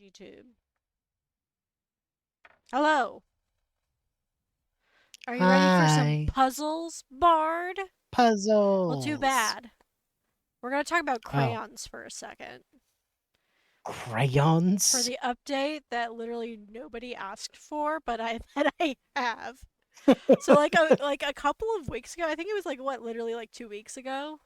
YouTube. Hello. Are you ready for some Hi. puzzles, Bard? Well, too Puzzles. bad. We're going to talk about Oh, crayons for a second. For crayons? the update that literally nobody asked for, but I that I have. So like a couple of weeks ago, I think it was literally like 2 weeks ago,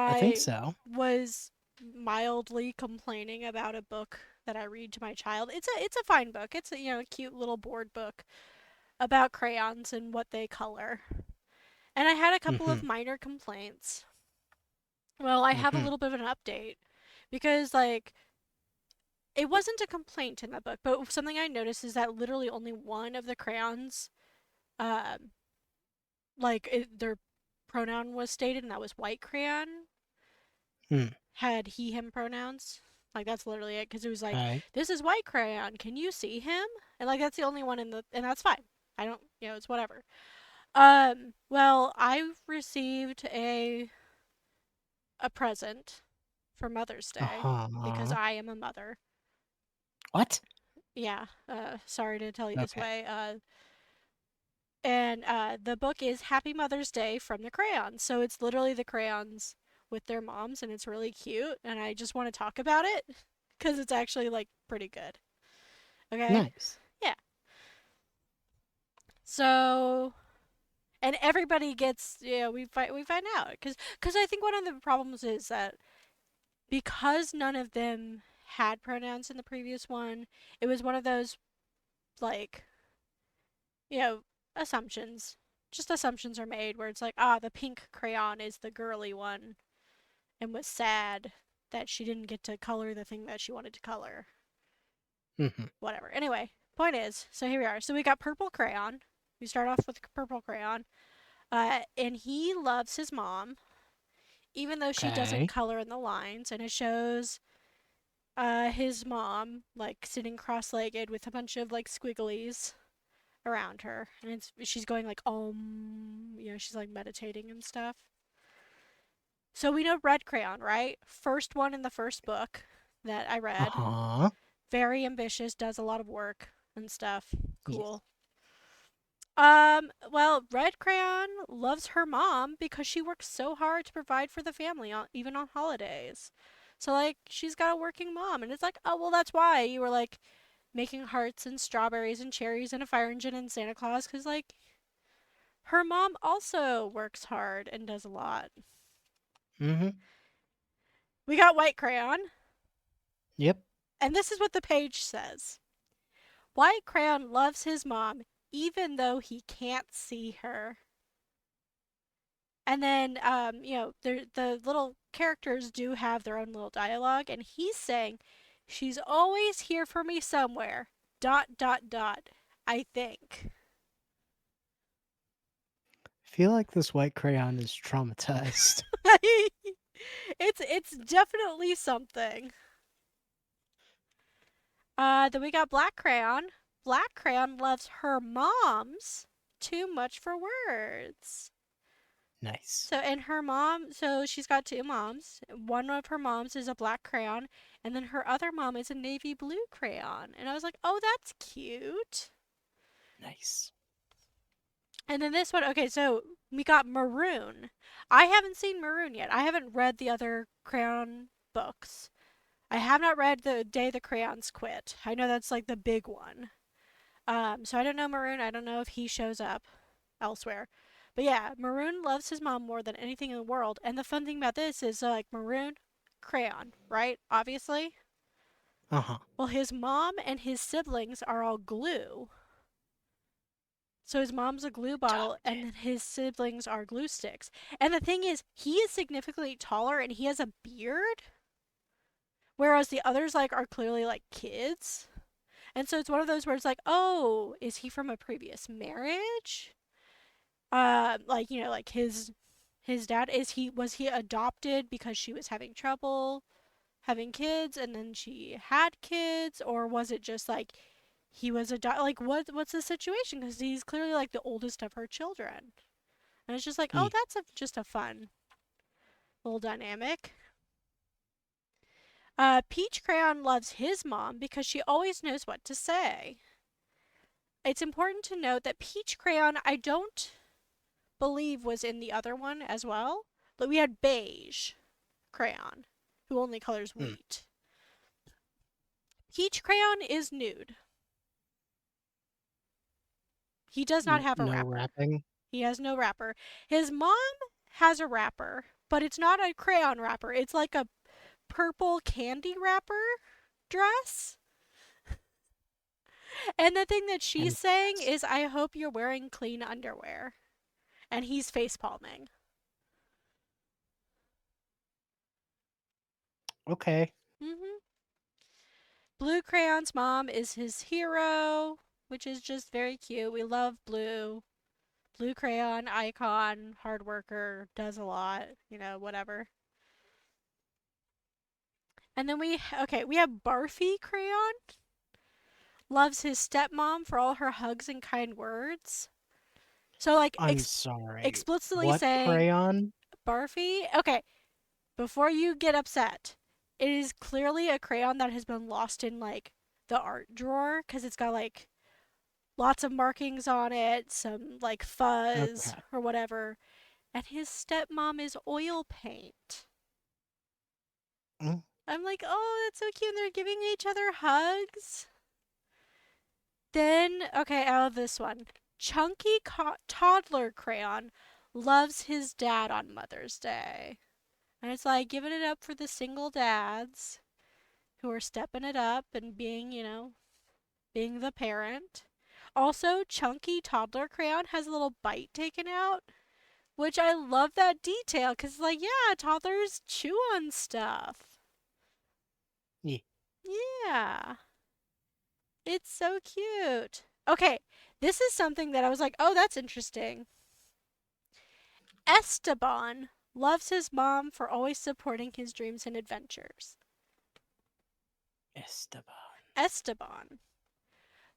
I think I so. was mildly complaining about a book that I read to my child. It's a fine book. It's a cute little board book about crayons and what they color. And I had a couple Mm-hmm. of minor complaints. Well, I have a Mm-hmm. little bit of an update because it wasn't a complaint in that book, but something I noticed is that literally only one of the crayons um their pronoun was stated, and that was white crayon Hmm. had he him pronouns. Like that's literally it, because it was like, Okay. this is white crayon, can you see him? And like that's the only one and that's fine. I don't, it's whatever. Well, I received a present for Mother's Day because Uh-huh. I am a mother. What? Yeah, sorry to tell you this Okay. way. And the book is Happy Mother's Day from the crayons. So it's literally the crayons with their moms, and it's really cute. And I just want to talk about it because it's actually like pretty good. Okay? Nice. Yeah. So and everybody gets, we find out because I think one of the problems is that because none of them had pronouns in the previous one, it was one of those like you know assumptions. Just assumptions are made where it's like, the pink crayon is the girly one, and was sad that she didn't get to color the thing that she wanted to color. Mm-hmm. Whatever. Anyway, point is, so here we are. So we got purple crayon. We start off with purple crayon. And he loves his mom, even though she doesn't Okay. color in the lines, and it shows his mom like sitting cross-legged with a bunch of like squigglies around her, and she's going like she's like meditating and stuff. So we know red crayon, right? First one in the first book that I read. Uh-huh. Very ambitious, does a lot of work and stuff. Yes. Cool. Well, Red Crayon loves her mom because she works so hard to provide for the family, even on holidays. So, like, she's got a working mom, and it's like, oh, well, that's why you were, like, making hearts and strawberries and cherries and a fire engine and Santa Claus, because, like, her mom also works hard and does a lot. Mm-hmm. We got White Crayon, Yep. and this is what the page says. White Crayon loves his mom even though he can't see her. And then, the little characters do have their own little dialogue, and he's saying, "She's always here for me somewhere. Dot dot dot. I think." I feel like this white crayon is traumatized. It's definitely something. Then we got Black Crayon. Black Crayon loves her moms too much for words. Nice. So she's got two moms. One of her moms is a black crayon, and then her other mom is a navy blue crayon. And I was like, oh, that's cute. Nice. And then this one, okay, so we got maroon. I haven't seen maroon yet. I haven't read the other crayon books. I have not read The Day the Crayons Quit. I know that's like the big one. So I don't know maroon. I don't know if he shows up elsewhere. But yeah, Maroon loves his mom more than anything in the world. And the fun thing about this is like Maroon, crayon, right? Obviously. Uh-huh. Well, his mom and his siblings are all glue. So his mom's a glue bottle Duct and tape. then his siblings are glue sticks. And the thing is, he is significantly taller and he has a beard, whereas the others like are clearly like kids. And so it's one of those where it's like, oh, is he from a previous marriage? Like like his dad, was he adopted because she was having trouble having kids and then she had kids, or was it just like he was adopted? Like what's the situation, because he's clearly like the oldest of her children, and it's just like, oh, Yeah. that's just a fun little dynamic. Peach Crayon loves his mom because she always knows what to say. It's important to note that Peach Crayon, I don't believe, was in the other one as well. But we had Beige Crayon, who only colors Mm. wheat. Peach Crayon is nude. He does not have a No wrapper. rapping. He has no wrapper. His mom has a wrapper, but it's not a crayon wrapper. It's like a purple candy wrapper dress. And the thing that she's And saying is, I hope you're wearing clean underwear. And he's face palming. okay. hmm Blue Crayon's mom is his hero, which is just very cute. We love Blue. Blue Crayon, icon, hard worker, does a lot, whatever. And then we have Barfy Crayon. Loves his stepmom for all her hugs and kind words. So, like, I'm sorry. explicitly What saying, crayon? Barfy, okay, before you get upset, it is clearly a crayon that has been lost in, like, the art drawer because it's got, like, lots of markings on it, some, like, fuzz Okay. or whatever. And his stepmom is oil paint. Mm. I'm like, oh, that's so cute. And they're giving each other hugs. Then, okay, out of this one, Chunky Toddler Crayon loves his dad on Mother's Day. And it's like giving it up for the single dads who are stepping it up and being, being the parent. Also, Chunky Toddler Crayon has a little bite taken out, which I love that detail because, like, yeah, toddlers chew on stuff. Yeah. Yeah, it's so cute. Okay, this is something that I was like, oh, that's interesting. Esteban loves his mom for always supporting his dreams and adventures. Esteban. Esteban.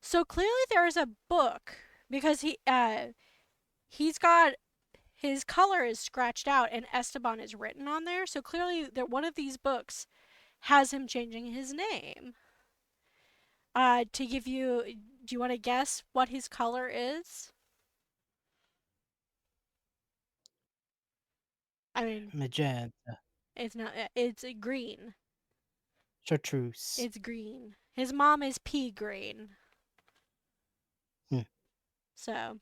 So clearly there is a book because he's got his color is scratched out and Esteban is written on there. So clearly that one of these books has him changing his name. To give you, do you want to guess what his color is? I mean, Magenta. it's not. It's green. Chartreuse. It's green. His mom is pea green. Hmm. So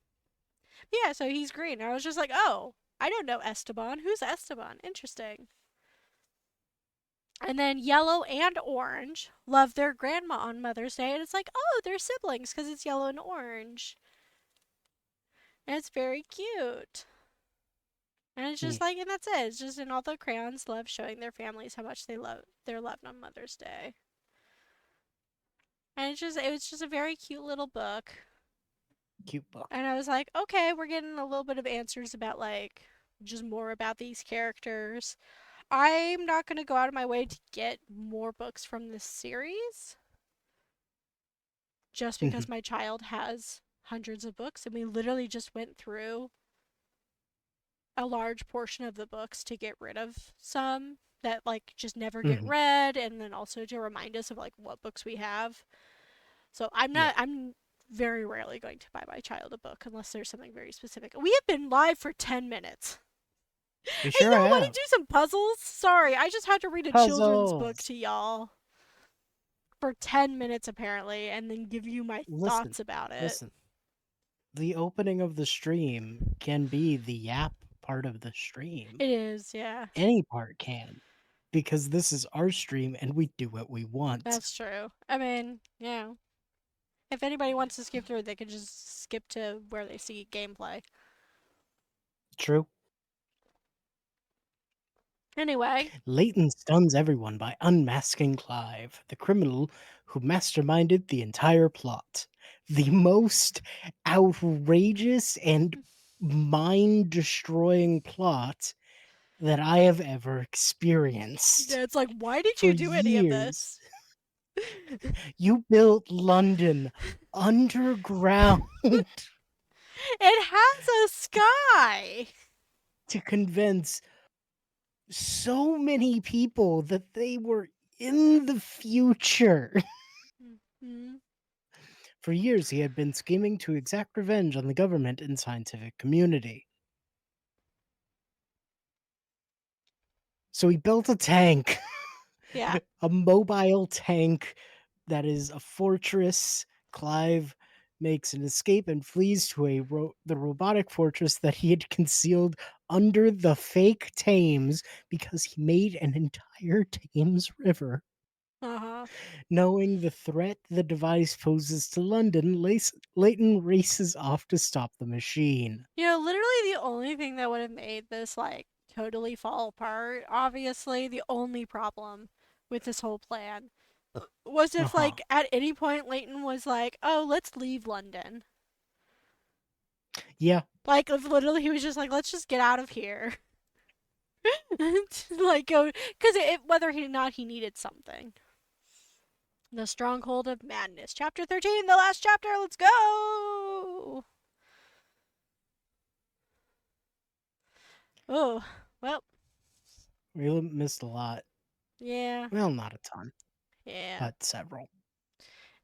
yeah, so he's green. I was just like, oh, I don't know Esteban. Who's Esteban? Interesting. And then yellow and orange love their grandma on Mother's Day, and it's like, oh, they're siblings because it's yellow and orange, and it's very cute. And it's Yeah. just like, and that's it. It's just, and all the crayons love showing their families how much they love their loved on Mother's Day. And it was just a very cute little book. Cute book. And I was like, okay, we're getting a little bit of answers about like just more about these characters. I'm not going to go out of my way to get more books from this series just Mhm. because my child has hundreds of books and we literally just went through a large portion of the books to get rid of some that like just never get Mhm. read and then also to remind us of like what books we have. So Yeah. I'm very rarely going to buy my child a book unless there's something very specific. We have been live for 10 minutes. We Hey, sure y'all want have. to do some puzzles? Sorry, I just had to read a children's book Puzzles. to y'all for 10 minutes apparently and then give you my Listen. thoughts about it. Listen. The opening of the stream can be the yap part of the stream. It is, yeah. Any part can. Because this is our stream and we do what we want. That's true. I mean, yeah. If anybody wants to skip through, they could just skip to where they see gameplay. True. Anyway, Layton stuns everyone by unmasking Clive, the criminal who masterminded the entire plot. The most outrageous and mind destroying plot that I have ever experienced. yeah, it's like, why did For you do any of years, this? you built London underground It has a sky. to convince so many people that they were in the future. Mm-hmm. For years, he had been scheming to exact revenge on the government and scientific community. So he built a tank, Yeah. a mobile tank that is a fortress. Clive makes an escape and flees to the robotic fortress that he had concealed under the fake Thames because he made an entire Thames River. Uh-huh. Knowing the threat the device poses to London, Layton races off to stop the machine. Literally the only thing that would have made this like totally fall apart, obviously, the only problem with this whole plan was Uh if huh. like at any point Leighton was like, "Oh, let's leave London." Yeah, Like if literally he was just like, "Let's just get out of here." Like go cuz whether or not he needed something. The Stronghold of Madness, chapter 13, the last chapter. Let's go. Oh, well, we missed a lot. yeah. Well, not a ton, Yeah. but several.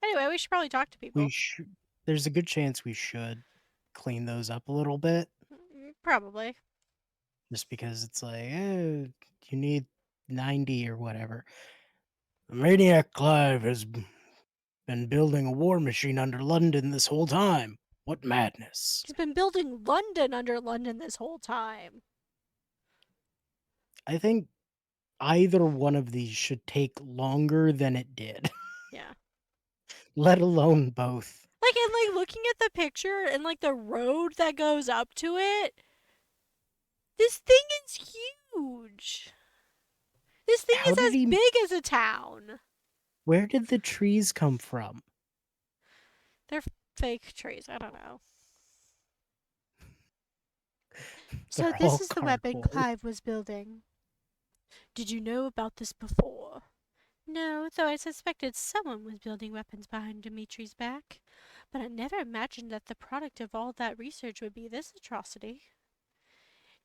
Anyway, we should probably talk to We people. should. There's a good chance we should clean those up a little bit, Probably. just because it's like, you need 90 or whatever. The maniac Clive has been building a war machine under London this whole time. What madness! He's been building London under London this whole time. I think either one of these should take longer than it did, Yeah. let alone both. And looking at the picture and like the road that goes up to it, this thing is huge. This thing How is did as he? big as a town. Where did the trees come from? They're fake trees. I don't know. So They're this all is the weapon cardboard. Clive was building. Did you know about this before? No, though I suspected someone was building weapons behind Dimitri's back. But I never imagined that the product of all that research would be this atrocity.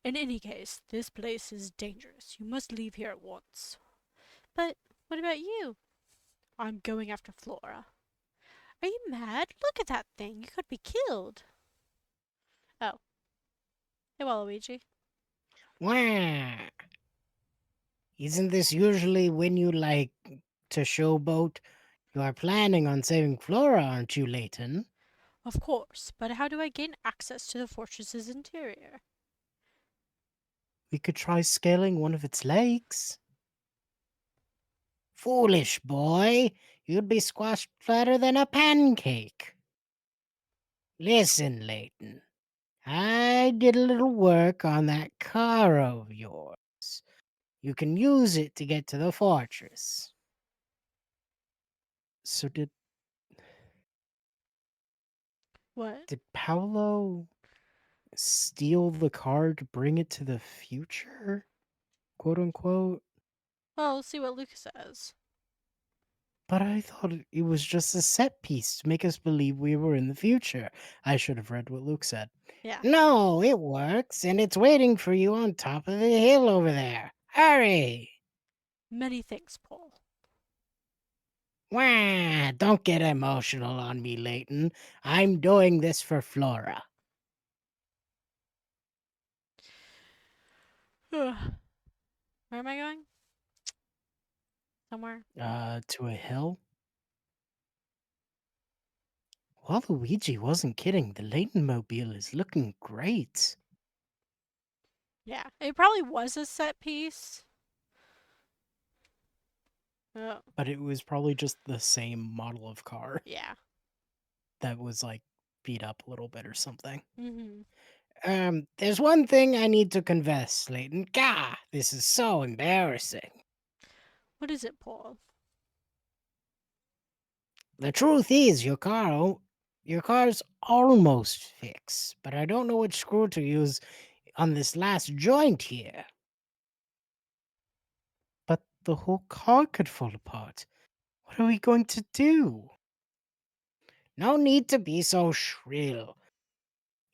In any case, this place is dangerous. You must leave here at once. But what about you? I'm going after Flora. Are you mad? Look at that thing. You could be killed. Oh, hey, Waluigi. Wah! Isn't this usually when you like to showboat? You are planning on saving Flora, aren't you, Layton? Of course, but how do I gain access to the fortress's interior? We could try scaling one of its legs. Foolish boy, you'd be squashed flatter than a pancake. Listen, Layton, I did a little work on that car of yours. You can use it to get to the fortress. So What? did Paolo steal the car to bring it to the future? Quote unquote. Well, let's see what Luke says. But I thought it was just a set piece to make us believe we were in the future. I should have read what Luke said. Yeah. No, it works, and it's waiting for you on top of the hill over there. Hurry! Many thanks, Paul. Wah! Don't get emotional on me, Layton. I'm doing this for Flora. Where am I going? Somewhere. To a hill? Waluigi wasn't kidding. The Layton mobile is looking great. Yeah. It probably was a set piece. Oh, But it was probably just the same model of car yeah. that was like beat up a little bit or something. Mm-hmm. There's one thing I need to confess, Layton. Gah, this is so embarrassing. What is it, Paul? The truth is, your car's almost fixed, but I don't know which screw to use on this last joint here. But the whole car could fall apart. What are we going to do? No need to be so shrill.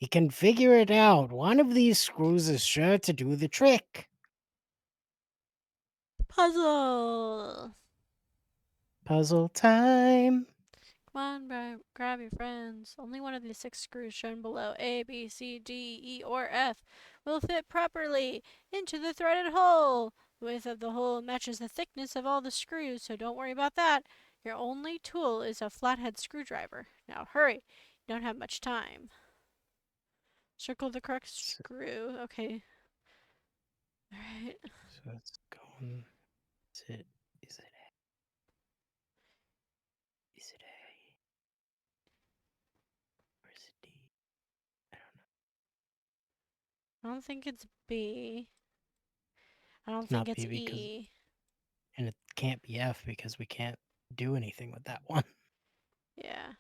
You can figure it out. One of these screws is sure to do the trick. Puzzle. Puzzle time. Come on, grab your friends. Only one of the six screws shown below, A, B, C, D, E, or F, will fit properly into the threaded hole. The width of the hole matches the thickness of all the screws, so don't worry about that. Your only tool is a flathead screwdriver. Now hurry, you don't have much time. Circle the correct So, screw. Okay. Alright. so it's going. Is it? Is it? Is it A or is it D? I don't know. I don't think it's B. I don't It's think not it's B because, E. and it can't be F because we can't do anything with that one. Yeah.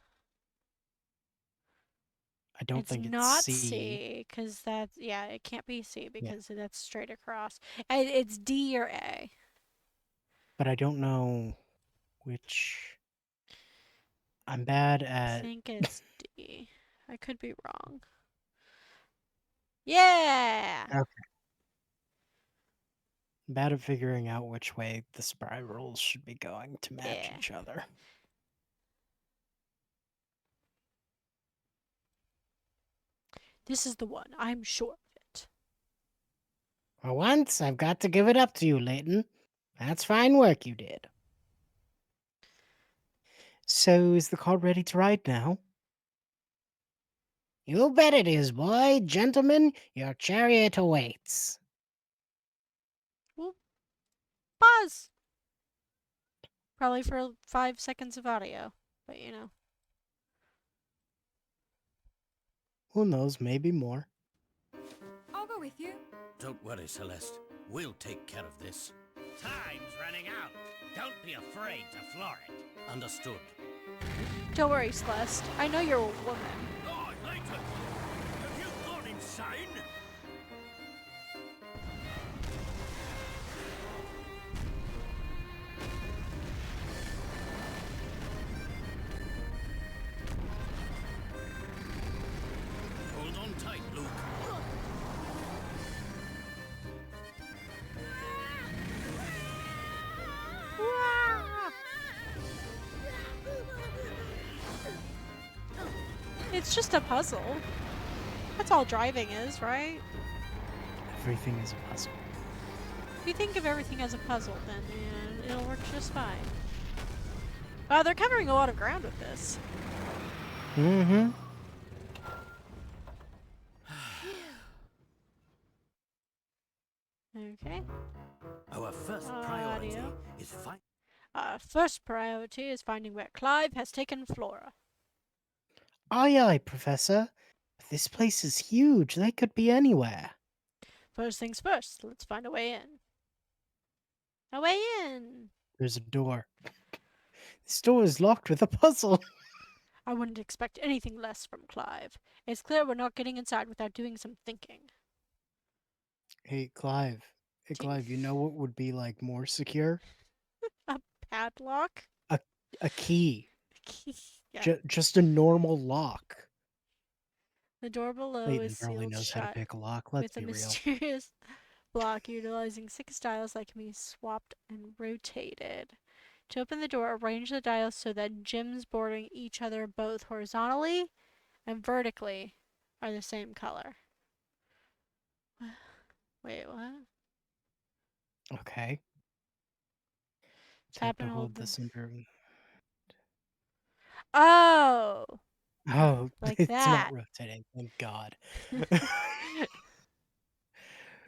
I don't It's think it's not C. C, because that's, yeah, it can't be C Yeah, because that's straight across. It's D or A. but I don't know which. I'm bad I at. think it's D. I could be wrong. Yeah! Okay. Bad at figuring out which way the spirals should be going to match Yeah. each other. This is the one. I'm sure of it. For once, I've got to give it up to you, Layton. That's fine work you did. So, is the car ready to ride now? You bet it is, boy. Gentlemen, your chariot awaits. Well, pause! Probably for 5 seconds of audio. But you know. Who knows, maybe more. I'll go with you. Don't worry, Celeste. We'll take care of this. Time's running out. Don't be afraid to floor it. Understood. Don't worry, Celeste. I know you're a woman. Oh, Layton! Have you gone insane? Hold on tight, Luke. It's just a puzzle. That's all driving is, right? Everything is a puzzle. If you think of everything as a puzzle, then yeah, it'll work just fine. They're covering a lot of ground with this. Mm-hmm. Okay. Our first priority Audio. is find. First priority is finding where Clive has taken Flora. Aye, aye, Professor. This place is huge. They could be anywhere. First things first, let's find a way in. A way in! There's a door. This door is locked with a puzzle. I wouldn't expect anything less from Clive. It's clear we're not getting inside without doing some thinking. Hey, Clive. Hey, Do Clive, you know what would be like more secure? a padlock? A a key. Yeah. Just a normal lock. The door below is Layton barely sealed knows how to shut pick a lock. Let's with a be real. mysterious block utilizing 6 dials that can be swapped and rotated. To open the door, arrange the dials so that gems bordering each other both horizontally and vertically are the same color. Wait, what? Okay. Tap Tap and to hold hold the. this under. Oh! Oh, Like it's not that. rotating. Thank God.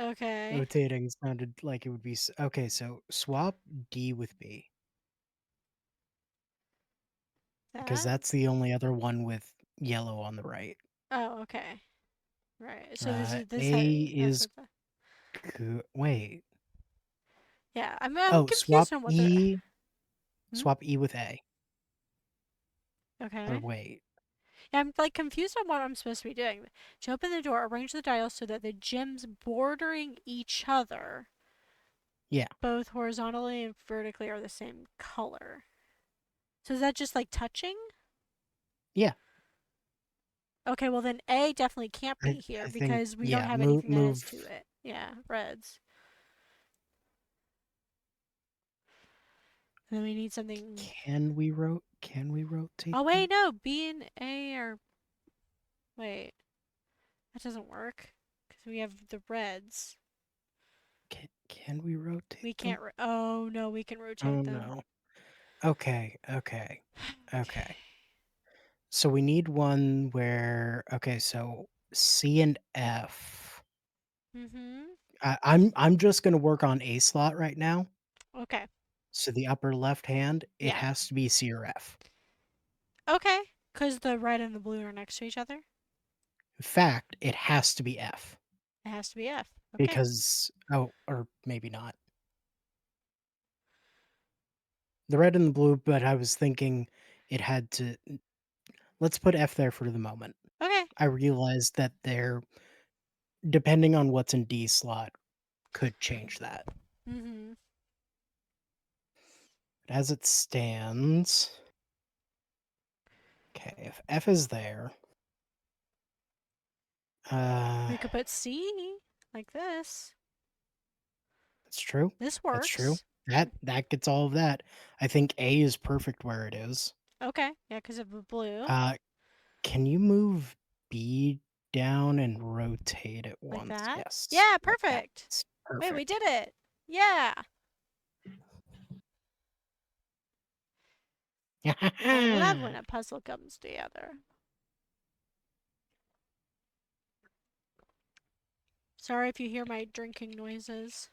Okay. Rotating sounded like it would be. Okay, so swap D with B because That? that's the only other one with yellow on the right. Oh, okay. Right. So this is this. A That's is what the. wait. Yeah, I'm Oh, swap confused on what they're. E. Hmm? Swap E with A. Or Okay. wait. Yeah, I'm like confused on what I'm supposed to be doing. To open the door, arrange the dials so that the gems bordering each other, Yeah. both horizontally and vertically, are the same color. So is that just like touching? Yeah. Okay, well then A definitely can't I be here I think because we don't yeah. have Move anything that is move. to it. Yeah, reds. And then we need something. Can we rotate Oh them? wait, no. B and A are. Wait, that doesn't work because we have the reds. Can we rotate We them? can't. Oh no, we can Oh rotate them. no. Okay, Okay. okay. So we need one where okay, so C and F. Mhm. I'm just gonna work on A slot right now. Okay. So the upper left hand, it Yeah. has to be C or F. Okay. Because the red and the blue are next to each other. In fact, it has to be F It has to be F. Okay. because oh, or maybe not. The red and the blue, but I was thinking it had to. Let's put F there for the moment. Okay. I realized that they're depending on what's in D slot could change that. Mhm. But as it stands, okay, if F is there, uh, We could put C like this. that's true. This That's true. works. That gets all of that. I think A is perfect where it is. Okay. Yeah, because of the blue. Uh, can you move B down and rotate it Like once? that. Yes, Yeah, like that. perfect. It's Wait, we perfect. did it. Yeah. I love when a puzzle comes together. Sorry if you hear my drinking noises.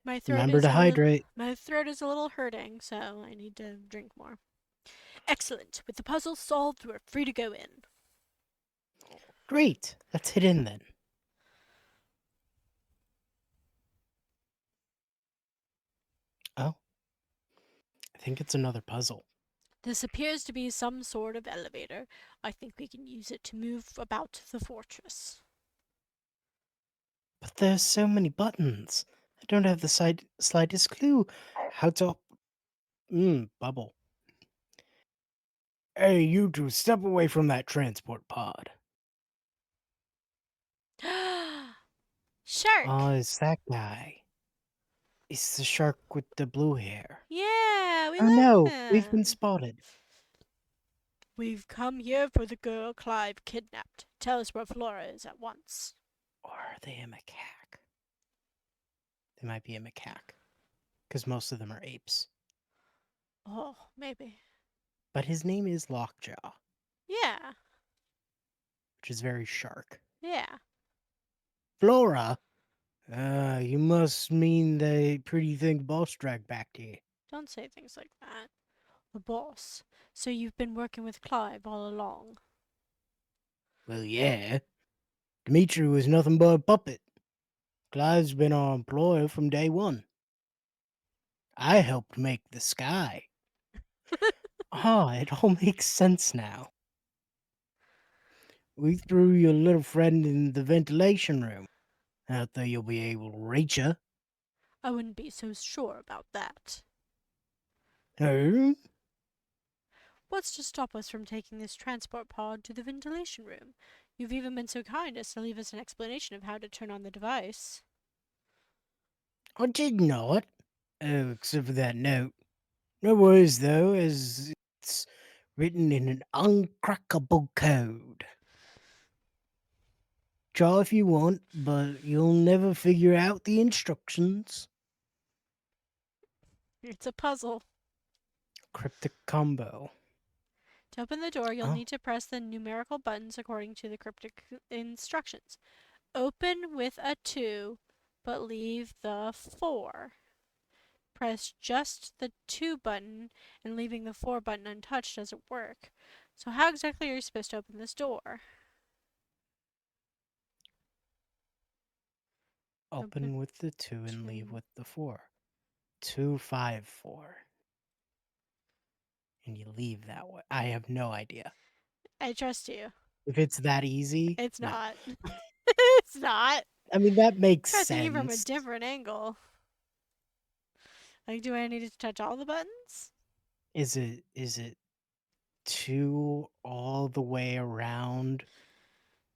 My throat Remember is to a little hydrate. my throat is a little hurting, so I need to drink more. Excellent. With the puzzle solved, we're free to go in. Great. Let's hit in then. Oh, I think it's another puzzle. This appears to be some sort of elevator. I think we can use it to move about the fortress. But there's so many buttons. I don't have the slightest clue how to. Bubble. Hey, you two, step away from that transport pod. Shark! Oh, it's that guy. It's the shark with the blue hair. Yeah, we Oh love no, we've been him. spotted. We've come here for the girl Clive kidnapped. Tell us where Flora is at once. Or are they a macaque? They might be a macaque. Because most of them are apes. Oh, maybe. But his name is Lockjaw, Yeah, which is very shark. yeah. Flora? You must mean the pretty thing boss dragged back to you. Don't say things like that. The boss. So you've been working with Clive all along. Well, yeah. Dimitri was nothing but a puppet. Clive's been our employer from day one. I helped make the sky. Ah, it all makes sense now. We threw your little friend in the ventilation room. Not that you'll be able to reach her. I wouldn't be so sure about that. Oh? What's to stop us from taking this transport pod to the ventilation room? You've even been so kind as to leave us an explanation of how to turn on the device. I did not. Oh, except for that note. No worries, though, as it's written in an uncrackable code. Try if you want, but you'll never figure out the instructions. It's a puzzle. Cryptic combo. To open the door, you'll Oh, need to press the numerical buttons according to the cryptic instructions. Open with a 2, but leave the 4. Press just the 2 button, and leaving the 4 button untouched doesn't work. So, how exactly are you supposed to open this door? open Open with the 2 and leave 2. with the 4. 254. And you leave that way. I have no idea. I trust you. If it's that easy, It's no. not. It's not. I mean, that makes Try thinking from a sense. different angle. Like, do I need to touch all the buttons? Is it 2 all the way around,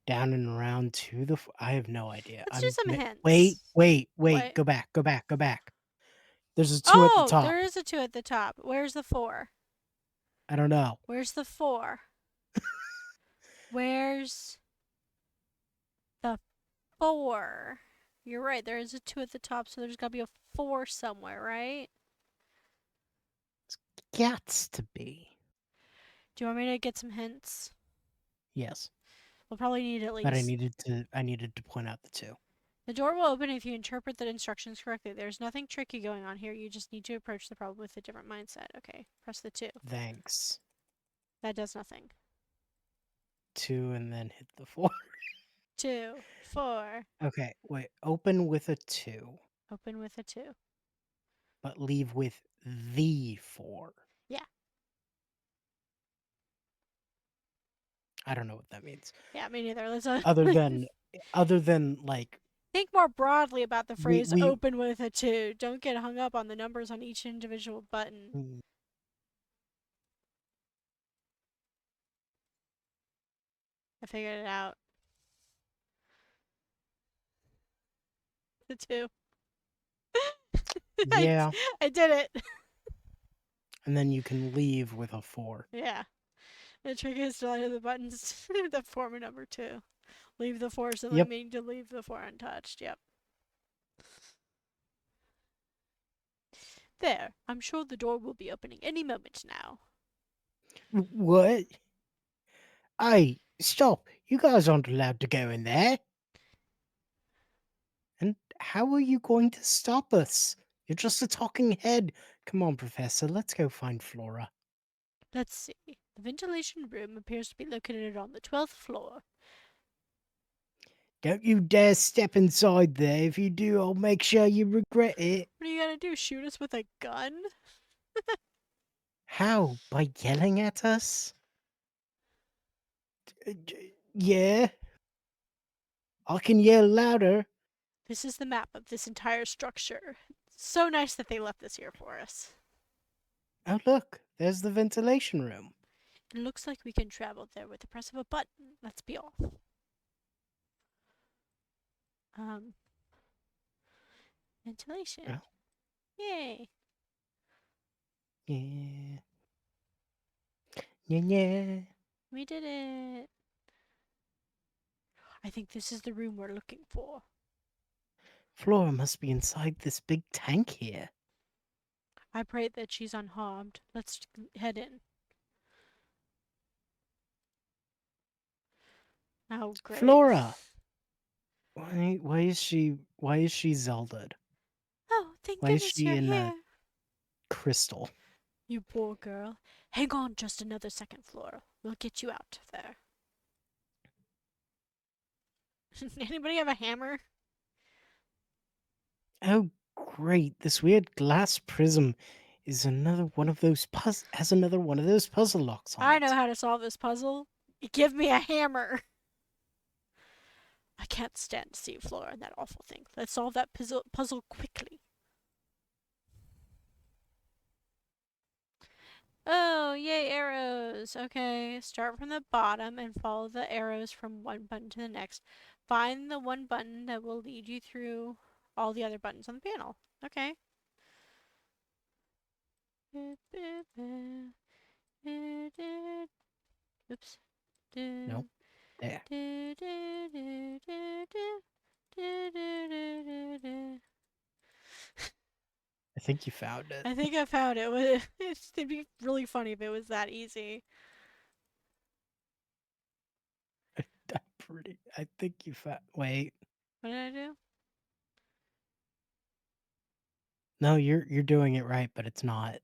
down and around to the I have no idea. Let's do some Wait, hints. wait, wait, What? go back, go back, go back. There's a 2 at the Oh, top. there is a 2 at the top. Where's the 4? I don't know. Where's the 4? Where's the 4? You're right. There is a 2 at the top, so there's got to be a 4 somewhere, right? Gats to be. Do you want me to get some hints? Yes. We'll probably need at But least. I needed to point out the 2. The door will open if you interpret the instructions correctly. There's nothing tricky going on here. You just need to approach the problem with a different mindset. Okay, press the 2. Thanks. That does nothing. 2 and then hit the 4. 2, 4. Okay, wait. Open with a 2, Open with a 2. but leave with the 4. Yeah. I don't know what that means. Yeah, me neither. Let's Other than like think more broadly about the phrase we open with a 2. Don't get hung up on the numbers on each individual button. mm, I figured it out. The 2. I, yeah, I did it. and then you can leave with a 4. Yeah. The trick is to line the buttons that form a number 2. Leave the 4 simply Yep. meaning to leave the 4 untouched. Yep. There. I'm sure the door will be opening any moment now. What? Hey, stop. You guys aren't allowed to go in there. And how are you going to stop us? You're just a talking head. Come on, Professor, let's go find Flora. Let's see. The ventilation room appears to be located on the 12th floor. Don't you dare step inside there. If you do, I'll make sure you regret it. What are you gonna do? Shoot us with a gun? How? By yelling at us? Yeah. I can yell louder. This is the map of this entire structure. So nice that they left this here for us. Oh, look. There's the ventilation room. It looks like we can travel there with the press of a button. Let's be off. Ventilation. Oh. Yay. Yeah. Yeah. We did it. I think this is the room we're looking for. Flora must be inside this big tank here. I pray that she's unharmed. Let's head in. Oh, great. Flora! Why is she Zeldaed? Oh, thank Why is goodness she you're in here. a crystal? You poor girl. Hang on just another second, Flora. We'll get you out of there. Anybody have a hammer? Oh, great! This weird glass prism is another one of those has another one of those puzzle locks on I it. know how to solve this puzzle. Give me a hammer. I can't stand to see Flora and that awful thing. Let's solve that puzzle quickly. Oh, yay, arrows. Okay, start from the bottom and follow the arrows from one button to the next. Find the one button that will lead you through all the other buttons on the panel. Okay. Oops. Nope. There. I think you found it. I think I found it. It'd be really funny if it was that easy. I think you found. Wait. What did I do? No, you're doing it right, but it's not.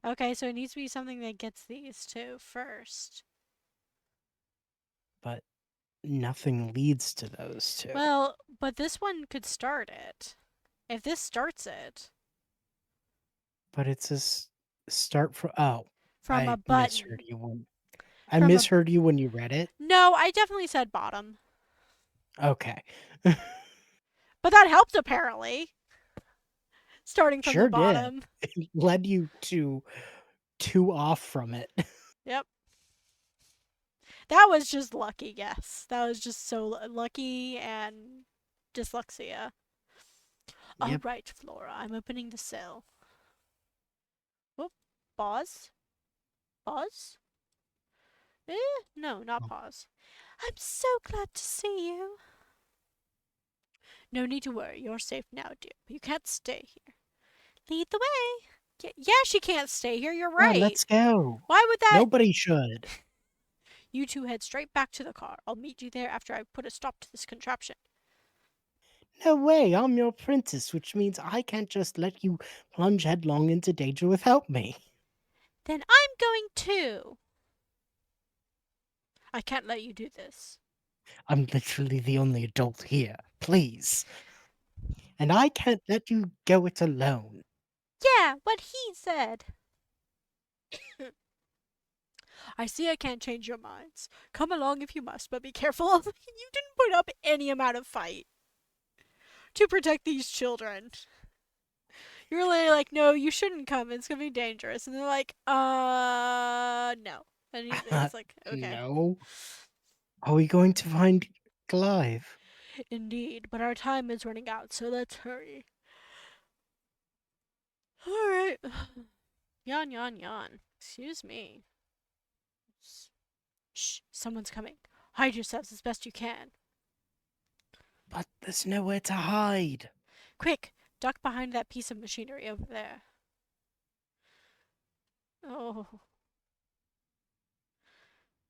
Okay, so it needs to be something that gets these two first. But nothing leads to those two. Well, but this one could start it. If this starts it But it's a start from. Oh, from a I button. misheard you when I From a- misheard you when you read it. No, I definitely said bottom. Okay. But that helped apparently. Starting from Sure the did. bottom. It led you to two off from it. Yep. That was just lucky, yes. That was just so lucky and dyslexia. All Yep. right, Flora, I'm opening the cell. Whoop. Pause. Pause. No, not Oh, pause. I'm so glad to see you. No need to worry. You're safe now, dear. But you can't stay here. Lead the way. Yeah, she can't stay here. You're yeah, right. let's go. Why would that? Nobody should. You two head straight back to the car. I'll meet you there after I put a stop to this contraption. No way, I'm your apprentice, which means I can't just let you plunge headlong into danger without me. Then I'm going too. I can't let you do this. I'm literally the only adult here. Please. And I can't let you go it alone. Yeah, what he said. I see I can't change your minds. Come along if you must, but be careful. You didn't put up any amount of fight to protect these children. You're really like, no, you shouldn't come. It's gonna be dangerous. And they're like, no. And it's like, okay. No. Are we going to find Clive? Indeed, but our time is running out, so let's hurry. Alright. Yawn, yawn, yawn. Excuse me. Shh, someone's coming. Hide yourselves as best you can. But there's nowhere to hide. Quick, duck behind that piece of machinery over there. Oh.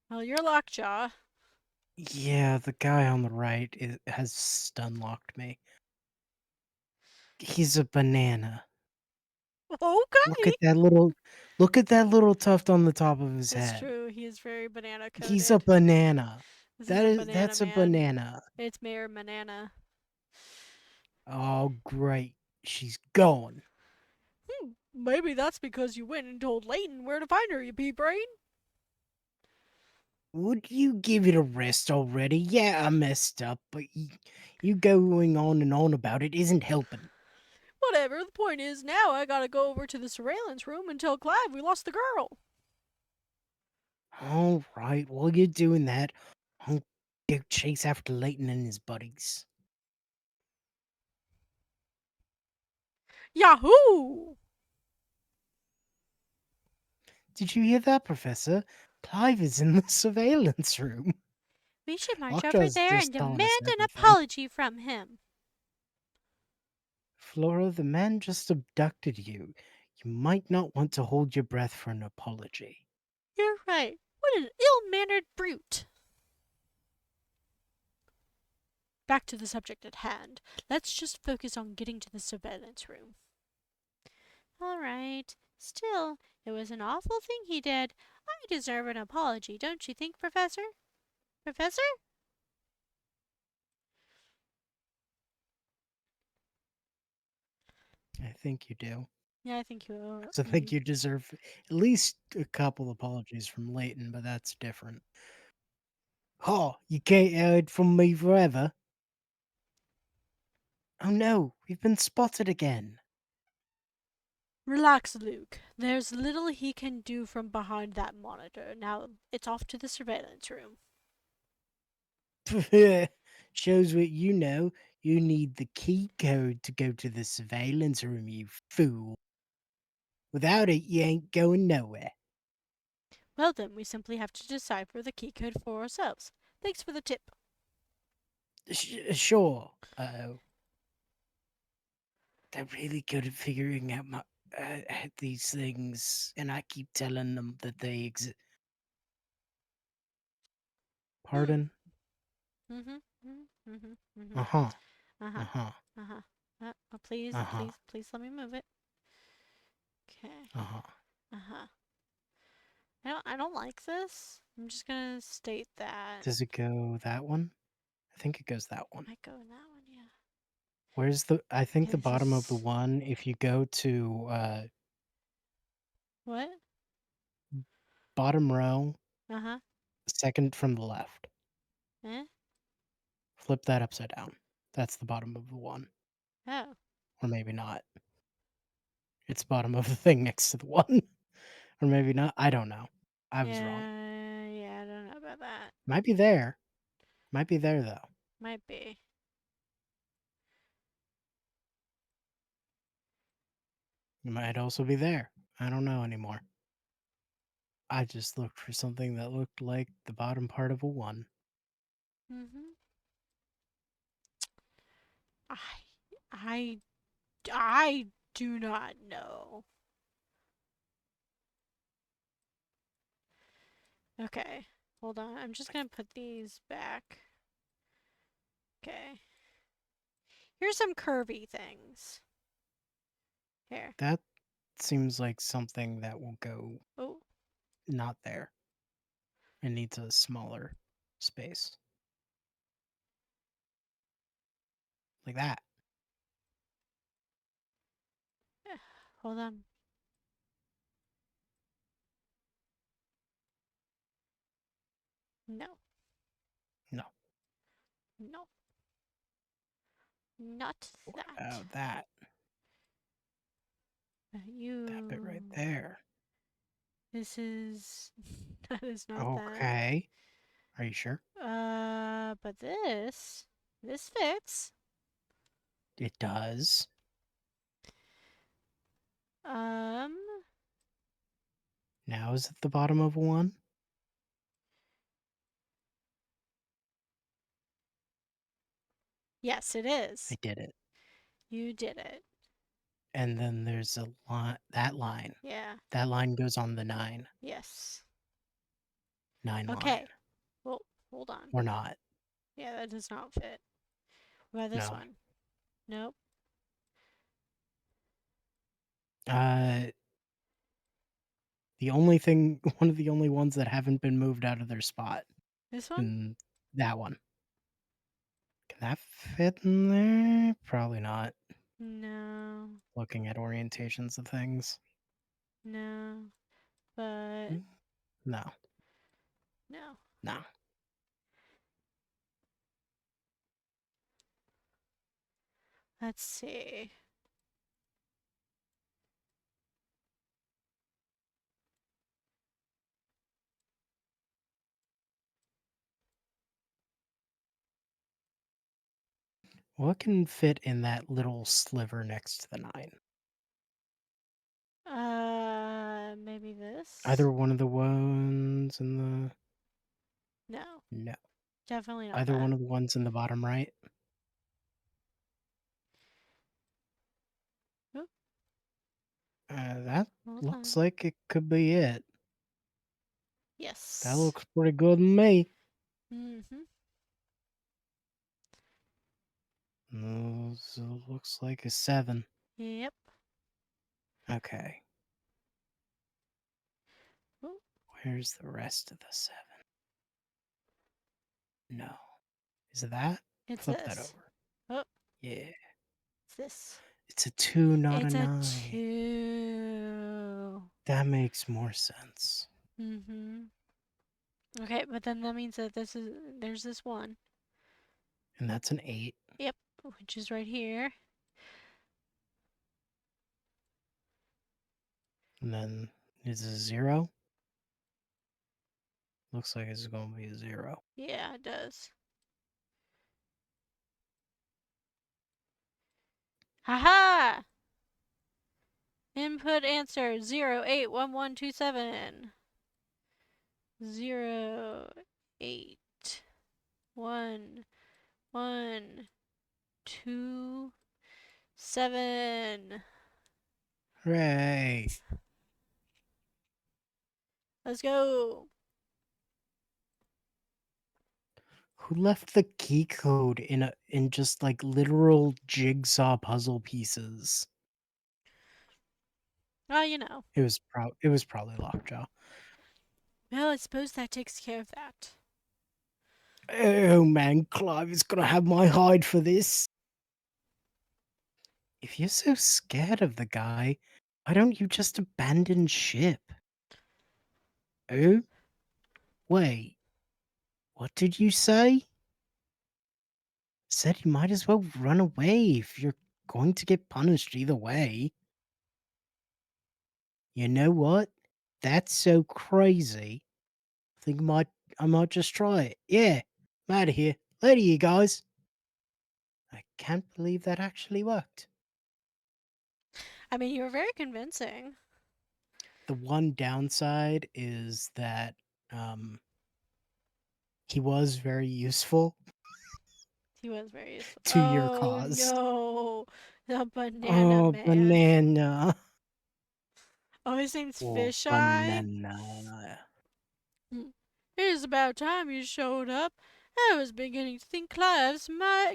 Well, you're Lockjaw. Yeah, the guy on the right has stun locked me. He's a banana. Look Okay. at that little tuft on the top of his It's head. true, he is very banana He's a coated. banana. This is a banana That's a man. banana. It's Mayor Banana. Oh great. She's gone. Maybe that's because you went and told Layton where to find her, you pea brain. Would you give it a rest already? Yeah, I messed up, but you going on and on about it isn't helping. Whatever, the point is now I gotta go over to the surveillance room and tell Clive we lost the girl. All right, while you're doing that, I'll go chase after Layton and his buddies. Yahoo! Did you hear that, Professor? Clive is in the surveillance room. We should march over Lockjaw's there and just telling us demand an everything. apology from him. Flora, the man just abducted you. You might not want to hold your breath for an apology. You're right. What an ill mannered brute. Back to the subject at hand. Let's just focus on getting to the surveillance room. All right. Still, it was an awful thing he did. I deserve an apology, don't you think, Professor? Professor? I think you do. Yeah, I think you will. 'Cause I think you deserve at least a couple apologies from Leighton, but that's different. Oh, you can't hide from me forever. Oh no, we've been spotted again. Relax, Luke. There's little he can do from behind that monitor. Now it's off to the surveillance room. Shows what you know. You need the key code to go to the surveillance room, you fool. Without it, you ain't going nowhere. Well, then, we simply have to decipher the key code for ourselves. Thanks for the tip. Sure. Uh-oh. They're really good at figuring out these things, and I keep telling them that they exist. Hmm. Pardon? Mm-hmm. Mm-hmm. Mm-hmm. Uh-huh. Uh-huh. Uh-huh. Uh-huh. Please, Uh-huh. please, please let me move it. Okay. Uh-huh. Uh-huh. I don't like this. I'm just gonna state that. Does it go that one? I think it goes that one. Might go in that one, yeah. I think Okay, the this bottom of the is one, if you go to what? bottom row, Uh-huh. second from the left. Eh? Flip that upside down. That's the bottom of the one. Oh. Or maybe not. It's bottom of the thing next to the one. Or maybe not. I don't know. I was wrong. Yeah, I don't know about that. Might be there. Might be there though. Might be. It might also be there. I don't know anymore. I just looked for something that looked like the bottom part of a 1. Mhm. I I I do not know. Okay. Hold on. I'm just going to put these back. Okay. Here's some curvy things. Here. That seems like something that will go Oh, not there. It needs a smaller space. Like that. hold on. No. No. No. Not What that. about that? That bit right You. there. This is. That is not that. Okay. Are you sure? But this. This fits. It does. Um. Now is it the bottom of a 1? Yes, it I is. did it. You did it. And then there's a line. That line. Yeah. That line goes on the 9. Yes. 9 line. Okay. Well, hold on. Or not. Yeah, that does not fit. What about this No. one? Nope. Uh, the only thing, one of the only ones that haven't been moved out of their spot. This one? And that one. Can that fit in there? Probably not. No. Looking at orientations of things. No. But Mm, no. no. No. Let's see. What can fit in that little sliver next to the 9? Maybe this? Either one of the ones in the. No. No. Definitely not Either that. one of the ones in the bottom right. Oop, That hold looks on. like it could be it. That Yes. looks pretty good to me. Mm-hmm. So looks like a 7. Yep. Okay. Oop, Where's the rest of the 7? No. Is it that? it's Flip that this. over. Oh, Yeah. it's this. It's a 2, not a It's a 9. 2. That makes more sense. Mm-hmm. Okay, but then that means that there's this one. And that's an 8. Yep, which is right here. And then is it a 0? Looks like it's going to be a 0. Yeah, it does. Haha! Input answer 081127. 081127. Hooray! Let's go. Who left the key code in just like literal jigsaw puzzle pieces? Well, you know. It was probably Lockjaw. Well, I suppose that takes care of that. Oh man, Clive is gonna have my hide for this. If you're so scared of the guy, why don't you just abandon ship? Oh? Wait, what did you say? Said you might as well run away if you're going to get punished either way. You know what? That's so crazy. Think I might just try it. Yeah, I'm out of here. Later, you guys. I can't believe that actually worked. I mean, you were very convincing. The one downside is that um, he was very useful He was very useful. to your Oh cause. no, the banana Oh, man. banana. Oh, his name's Oh, Fisheye. banana. Hmm. It is about time you showed up. I was beginning to think Clive's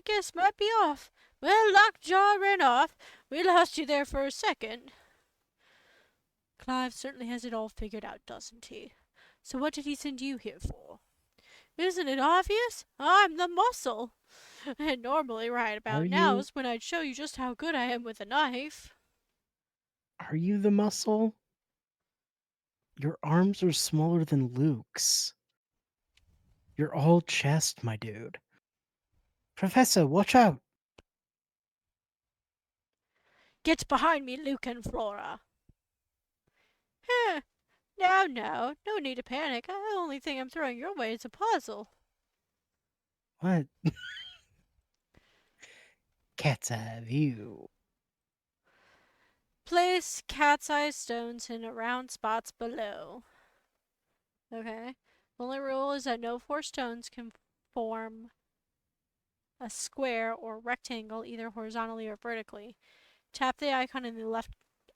guess might be off. Well, Lockjaw ran off. We lost you there for a second. Clive certainly has it all figured out, doesn't he? So what did he send you here for? Isn't it obvious? I'm the muscle. And normally right Are about now you is when I'd show you just how good I am with a knife. are you the muscle? Your arms are smaller than Luke's. You're all chest, my dude. Professor, watch out. Get behind me, Luke and Flora. Huh. No need to panic. The only thing I'm throwing your way is a puzzle. What? Cat's eye view. Place cat's eye stones in round spots below. Okay. The only rule is that no four stones can form a square or rectangle either horizontally or vertically. Tap the icon in the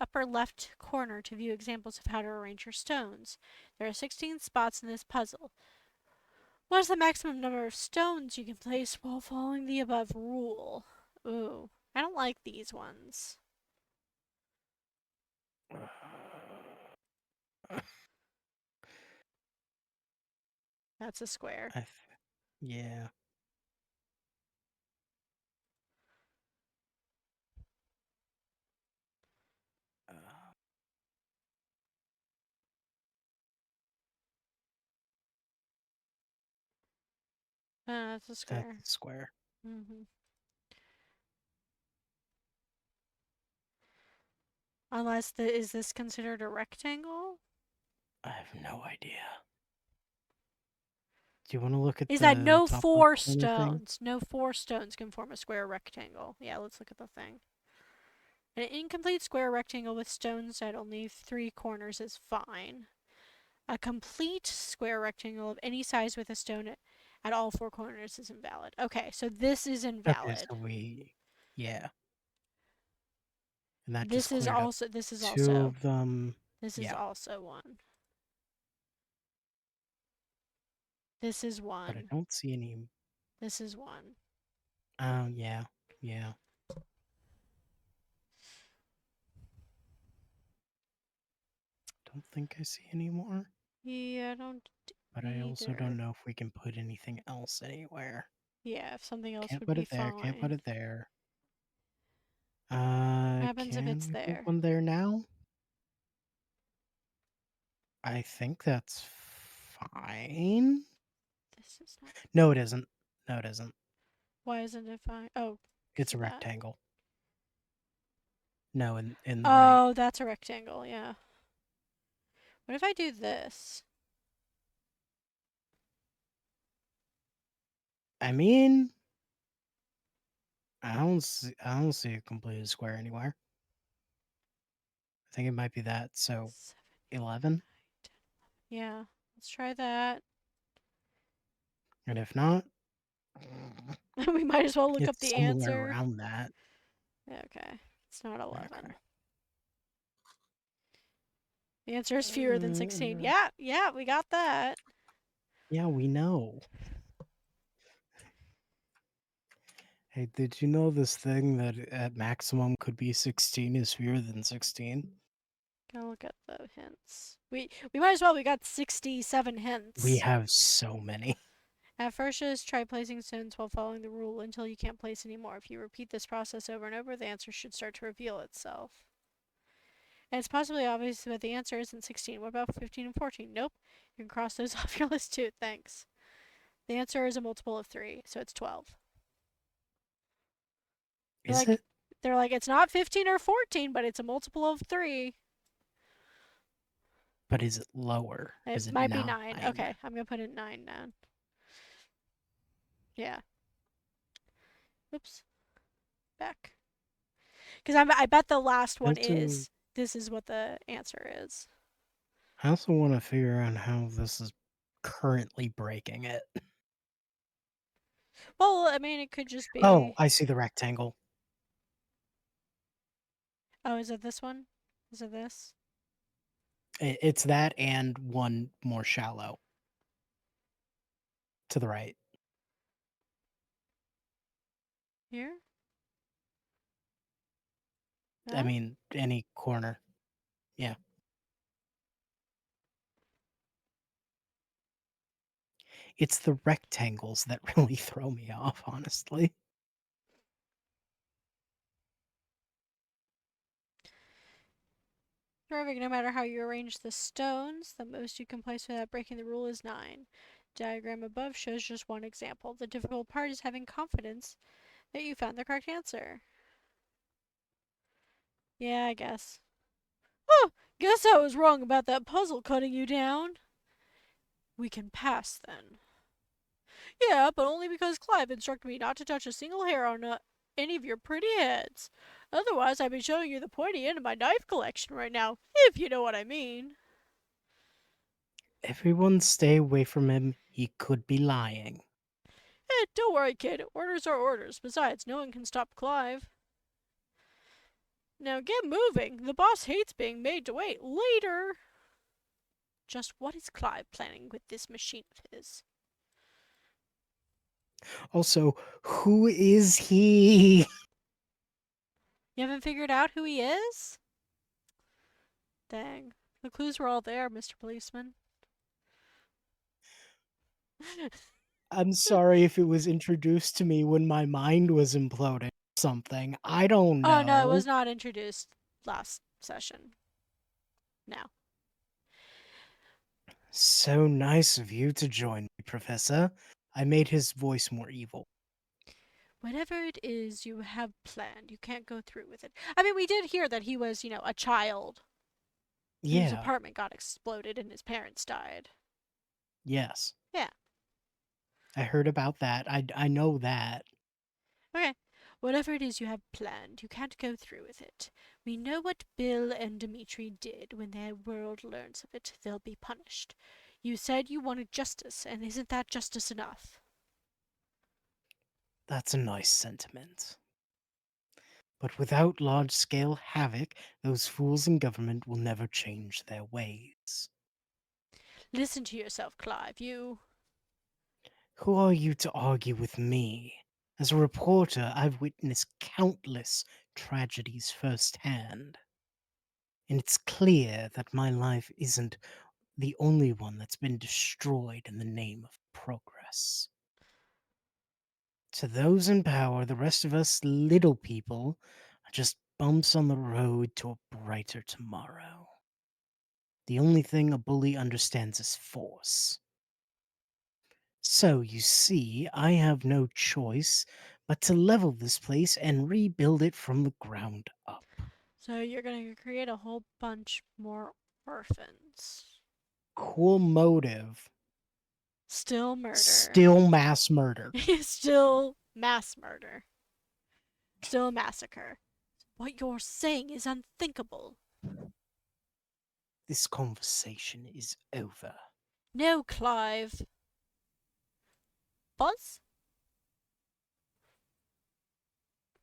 upper left corner to view examples of how to arrange your stones. There are 16 spots in this puzzle. What is the maximum number of stones you can place while following the above rule? Ooh, I don't like these ones. That's a square. Yeah. Uh, That's a that's square. a square. Mm-hmm. Unless is this considered a rectangle? I have no idea. Do you want to look at Is that the no top left four corner thing? stones? No four stones can form a square or rectangle. Yeah, let's look at the thing. An incomplete square or rectangle with stones at only 3 corners is fine. A complete square rectangle of any size with a stone at all 4 corners is invalid. Okay, so this is Okay, invalid. so yeah, and that just This is cleared up also this is two also of them. this is Yeah, also one. This is but I one. don't see any. This is one. Oh, yeah. Don't think I see any more. Yeah, I don't But I also don't either. know if we can put anything else anywhere. Yeah, if something else Can't would put be it there. Can't put fine. it there. What happens if Can it's we put there? one there now? I think that's fine. This is not. No, it isn't. No, it isn't. Why isn't it fine? Oh, because It's of a that. rectangle. No, in the right. Oh, that's a rectangle, yeah. What if I do this? I mean, I don't see a completed square anywhere. I think it might be that. So 7, 8, 11, 9, 10. Yeah, let's try that. and if not, We might as well look up it's the somewhere answer. around that. Okay, it's not 11. Okay. The answer is fewer than 16. Yeah, we got that. Yeah, we know. Hey, did you know this thing that at maximum could be 16 is fewer than 16? Gotta look at the hints. We might as well. We got 67 We hints. have so many. At first, just try placing stones while following the rule until you can't place anymore. If you repeat this process over and over, the answer should start to reveal itself. And it's possibly obvious that the answer isn't 16. What about 15 and 14? Nope. You can cross those off your list too. Thanks. The answer is a multiple of 3, so it's 12. They're Is like, it? they're like, it's not 15 or 14, but it's a multiple of 3. But is it lower? It Is it might be 9? 9. Okay, I'm gonna put in 9 now. Yeah. Oops. Back. Because I bet the last I one also, is this is what the answer is. I also want to figure out how this is currently breaking it. Well, I mean, it could just Oh, be. I see the rectangle. Oh, is it this one? Is it this? It's that and one more shallow to the right. Here? I That? mean, any corner. Yeah. It's the rectangles that really throw me off, honestly. Terrific. No matter how you arrange the stones, the most you can place without breaking the rule is 9. Diagram above shows just one example. The difficult part is having confidence that you found the correct answer. Yeah, I guess. Oh, guess I was wrong about that puzzle cutting you down. We can pass then. Yeah, but only because Clive instructed me not to touch a single hair on any of your pretty heads. Otherwise, I'd be showing you the pointy end of my knife collection right now, if you know what I mean. Everyone stay away from him. He could be lying. Don't worry, kid. Orders are orders. Besides, no one can stop Clive. Now get moving. The boss hates being made to wait. Later. Just what is Clive planning with this machine of his? Also, who is he? You haven't figured out who he is? Dang. The clues were all there, Mr. Policeman. I'm sorry if it was introduced to me when my mind was imploding or something. I don't Oh, no, it know. was not introduced last session. No. So nice of you to join me, Professor. I made his voice more evil. Whatever it is you have planned, you can't go through with it. I mean, we did hear that he was, a child whose Yeah, apartment got exploded and his parents died. yes. Yeah. I heard about that. I know that. Okay. Whatever it is you have planned, you can't go through with it. We know what Bill and Dimitri did. When their world learns of it, they'll be punished. You said you wanted justice, and isn't that justice enough? That's a nice sentiment. But without large scale havoc, those fools in government will never change their ways. Listen to yourself, Clive. You. Who are you to argue with me? As a reporter, I've witnessed countless tragedies firsthand. And it's clear that my life isn't the only one that's been destroyed in the name of progress. To those in power, the rest of us little people are just bumps on the road to a brighter tomorrow. The only thing a bully understands is force. So, you see, I have no choice but to level this place and rebuild it from the ground up. So you're gonna create a whole bunch more orphans. Cool motive. Still murder. Still mass murder. Still mass murder. Still a massacre. What you're saying is unthinkable. This conversation is over. No, Clive. Buzz?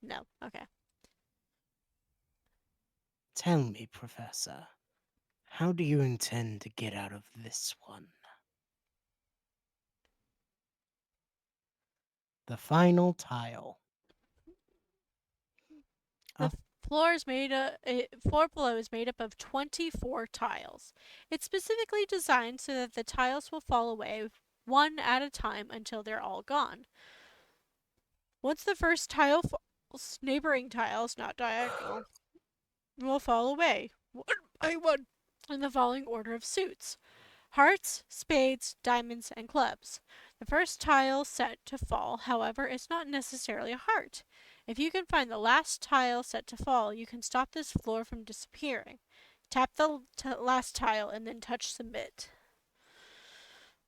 No. Okay. Tell me, Professor, how do you intend to get out of this one? The final tile. The Oh, floor below is made up of 24 tiles. It's specifically designed so that the tiles will fall away one at a time until they're all gone. Once the first tile falls, neighboring tiles, not diagonal, will fall away one by one in the following order of suits: hearts, spades, diamonds, and clubs. The first tile set to fall, however, is not necessarily a heart. If you can find the last tile set to fall, you can stop this floor from disappearing. Tap the last tile and then touch submit.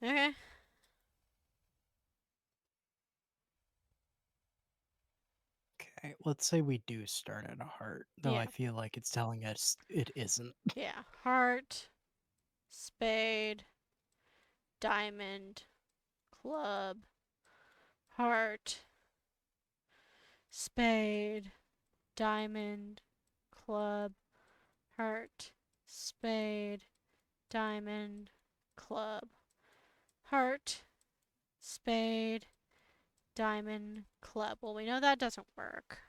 Okay. okay. Alright, let's say we do start at a heart, though Yeah. I feel like it's telling us it isn't. Yeah. Heart, spade, diamond, club, heart, spade, diamond, club, heart, spade, diamond, club, heart, spade, diamond, club. Well, we know that doesn't work.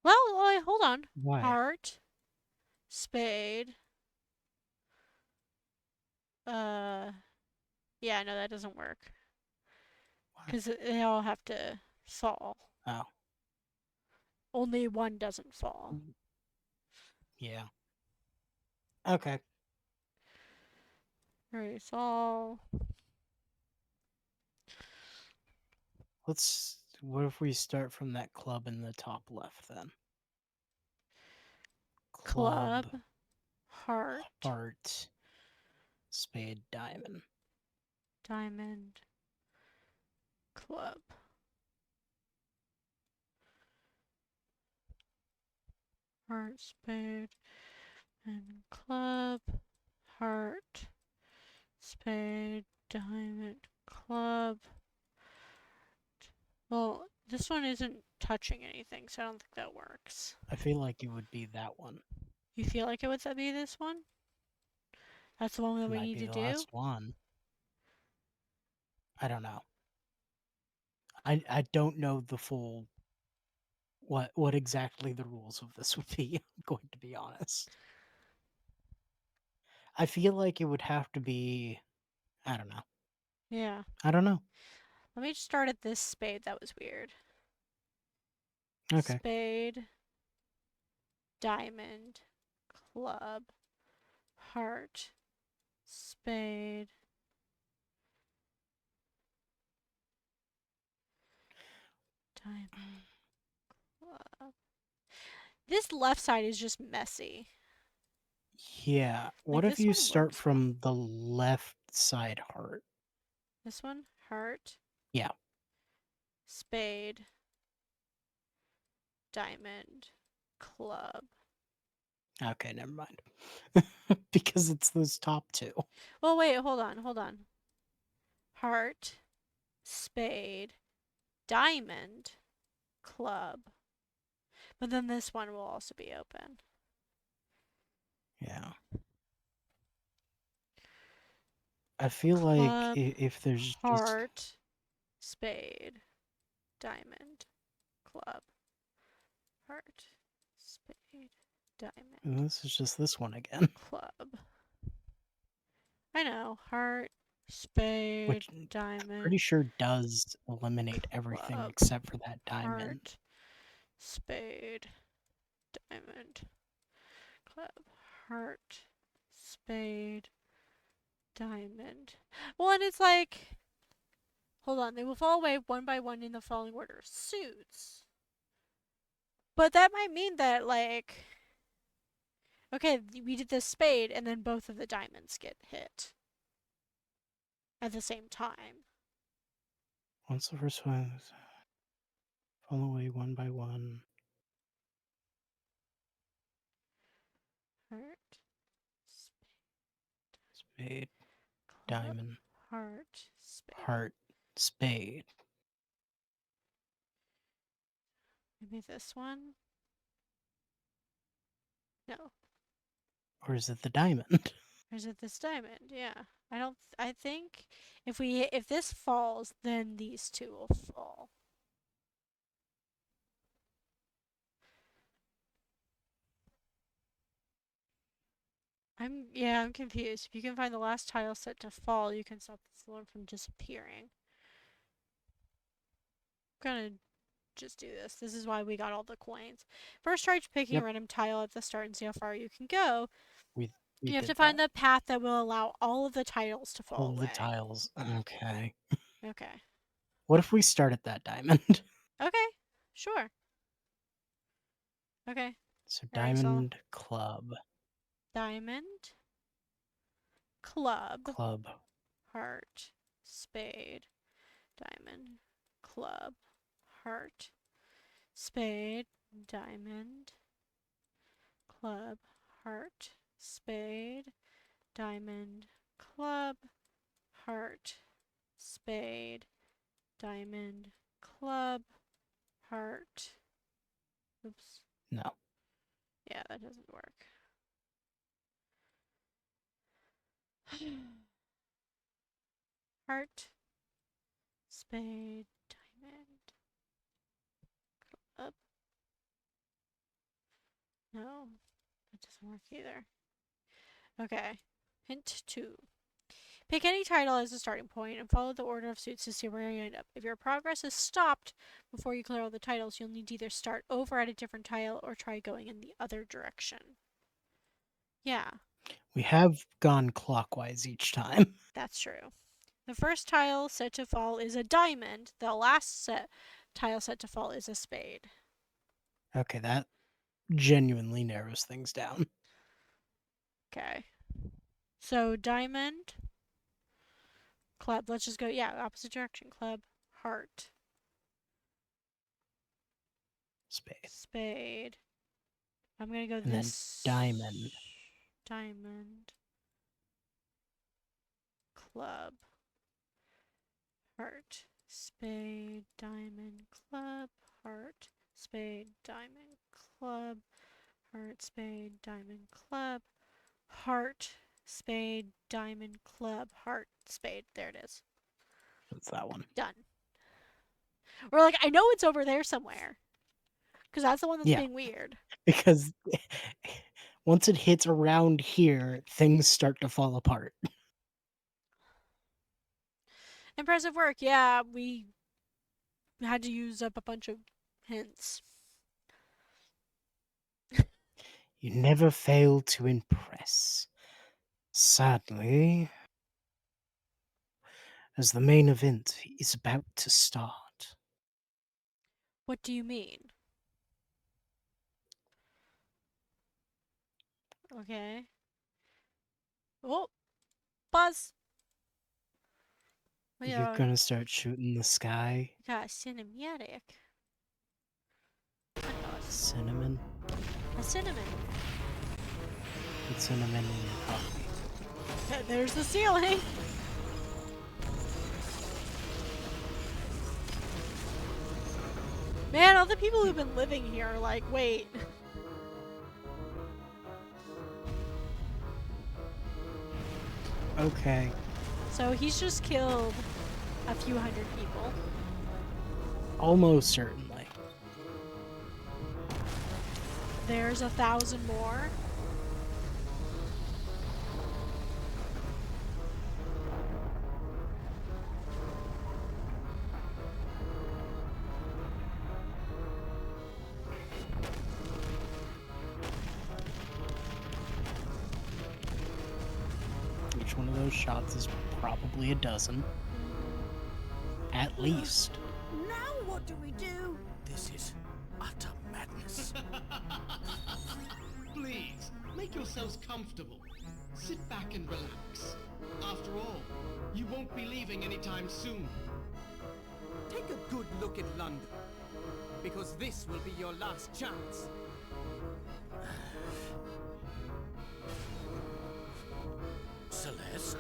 Well, wait, hold on. Why? Heart, spade. Uh, yeah, no, that doesn't work Why? because they all have to fall. Oh. Only one doesn't fall. Yeah. Okay. Erase all. What if we start from that club in the top left then? Club, Club, heart, heart, spade, diamond. diamond, club. Heart, spade, and club. Heart, spade, diamond, club. Well, this one isn't touching anything, so I don't think that works. I feel like it would be that one. You feel like it would be this one? That's the one that It we might need be to the do? last one. I don't know. I don't know the full what exactly the rules of this would be, I'm going to be honest. I feel like it would have to be I don't know. Yeah. I don't know. Let me start at this spade. That was weird. Okay. Spade, diamond, club, heart, spade, diamond, club. This left side is just messy. Yeah. Like What if this you one start looks fine. from the left side heart? This one, heart, Yeah. spade, diamond, club. Okay, never mind. Because it's those top two. Well, wait, hold on, hold on. Heart, spade, diamond, club. But then this one will also be open. Yeah. I feel like Club, if there's just heart, spade, diamond, club, heart, spade, diamond, this is just this one again, club. I know. Heart, spade, which I'm pretty diamond, sure does eliminate everything club, except for that diamond. heart, spade, diamond, club, heart, spade, diamond. Well, and it's like, hold on, they will fall away one by one in the following order. Suits. But that might mean that, like, okay, we did this spade, and then both of the diamonds get hit at the same time. Once the first one fall away one by one. Heart, Spade, club, diamond, heart, spade. heart, spade. Maybe this one? No. Or is it the diamond? Or is it this diamond? Yeah. I don't. I think if this falls, then these two will fall. I'm confused. If you can find the last tile set to fall, you can stop this one from disappearing. I'm gonna just do this. This is why we got all the coins. First, try picking a Yep, random tile at the start and see how far you can go. we we You have did to find that. the path that will allow all of the tiles to fall All the away. tiles. Okay. Okay. What if we start at that diamond? Okay. Sure. Okay. So Erase all. diamond, club, Diamond, club, club, heart, spade, diamond, club, heart, spade, diamond, club, heart, spade, diamond, club, heart, spade, diamond, club, heart. Oops. No. Yeah, that doesn't work. Heart, spade, diamond, club. No, that doesn't work either. Okay. Hint 2. Pick any title as a starting point and follow the order of suits to see where you end up. If your progress is stopped before you clear all the titles, you'll need to either start over at a different tile or try going in the other direction. Yeah, We have gone clockwise each time. that's true. The first tile set to fall is a diamond. The last tile set to fall is a spade. Okay, that genuinely narrows things down. Okay. So diamond, club. Let's just go, yeah, opposite direction. Club, heart, Spade. spade. I'm going to go And then this. diamond. Diamond, club, heart, spade, diamond, club, heart, spade, diamond, club, heart, spade, diamond, club, heart, spade, diamond, club, heart, spade. There it is. What's that one? Done. We're like, I know it's over there somewhere. Because that's the one that's Yeah. being weird. Because once it hits around here, things start to fall apart. Impressive work. Yeah, we had to use up a bunch of hints. You never fail to impress. Sadly, as the main event is about to start. What do you mean? Okay. Oh, buzz. We You're are gonna start shooting the sky. got a cinematic. Cinnamon. A cinnamon. Put cinnamon in your coffee. There's the ceiling. Man, all the people who've been living here are like, wait. Okay. So he's just killed a few hundred people. Almost certainly. There's 1,000 more. Each one of those shots is probably a dozen. At least. Now what do we do? This is utter madness. Please, make yourselves comfortable. Sit back and relax. After all, you won't be leaving anytime soon. Take a good look at London, because this will be your last chance. Celeste?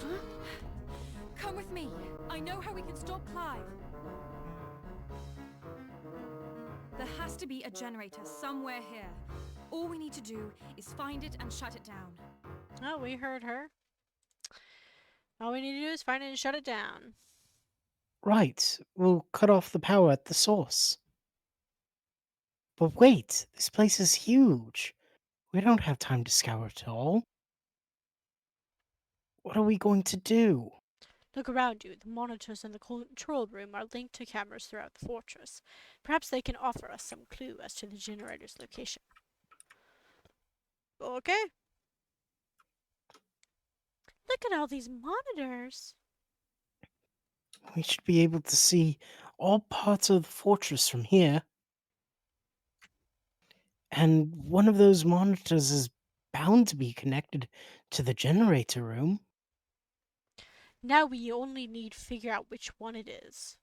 Come with me. I know how we can stop Clive. There has to be a generator somewhere here. All we need to do is find it and shut it down. Oh, we heard her. All we need to do is find it and shut it down. Right. We'll cut off the power at the source. But wait, this place is huge. We don't have time to scour it all. What are we going to do? Look around you. The monitors in the control room are linked to cameras throughout the fortress. Perhaps they can offer us some clue as to the generator's location. Okay. Look at all these monitors. We should be able to see all parts of the fortress from here. And one of those monitors is bound to be connected to the generator room. Now we only need to figure out which one it is.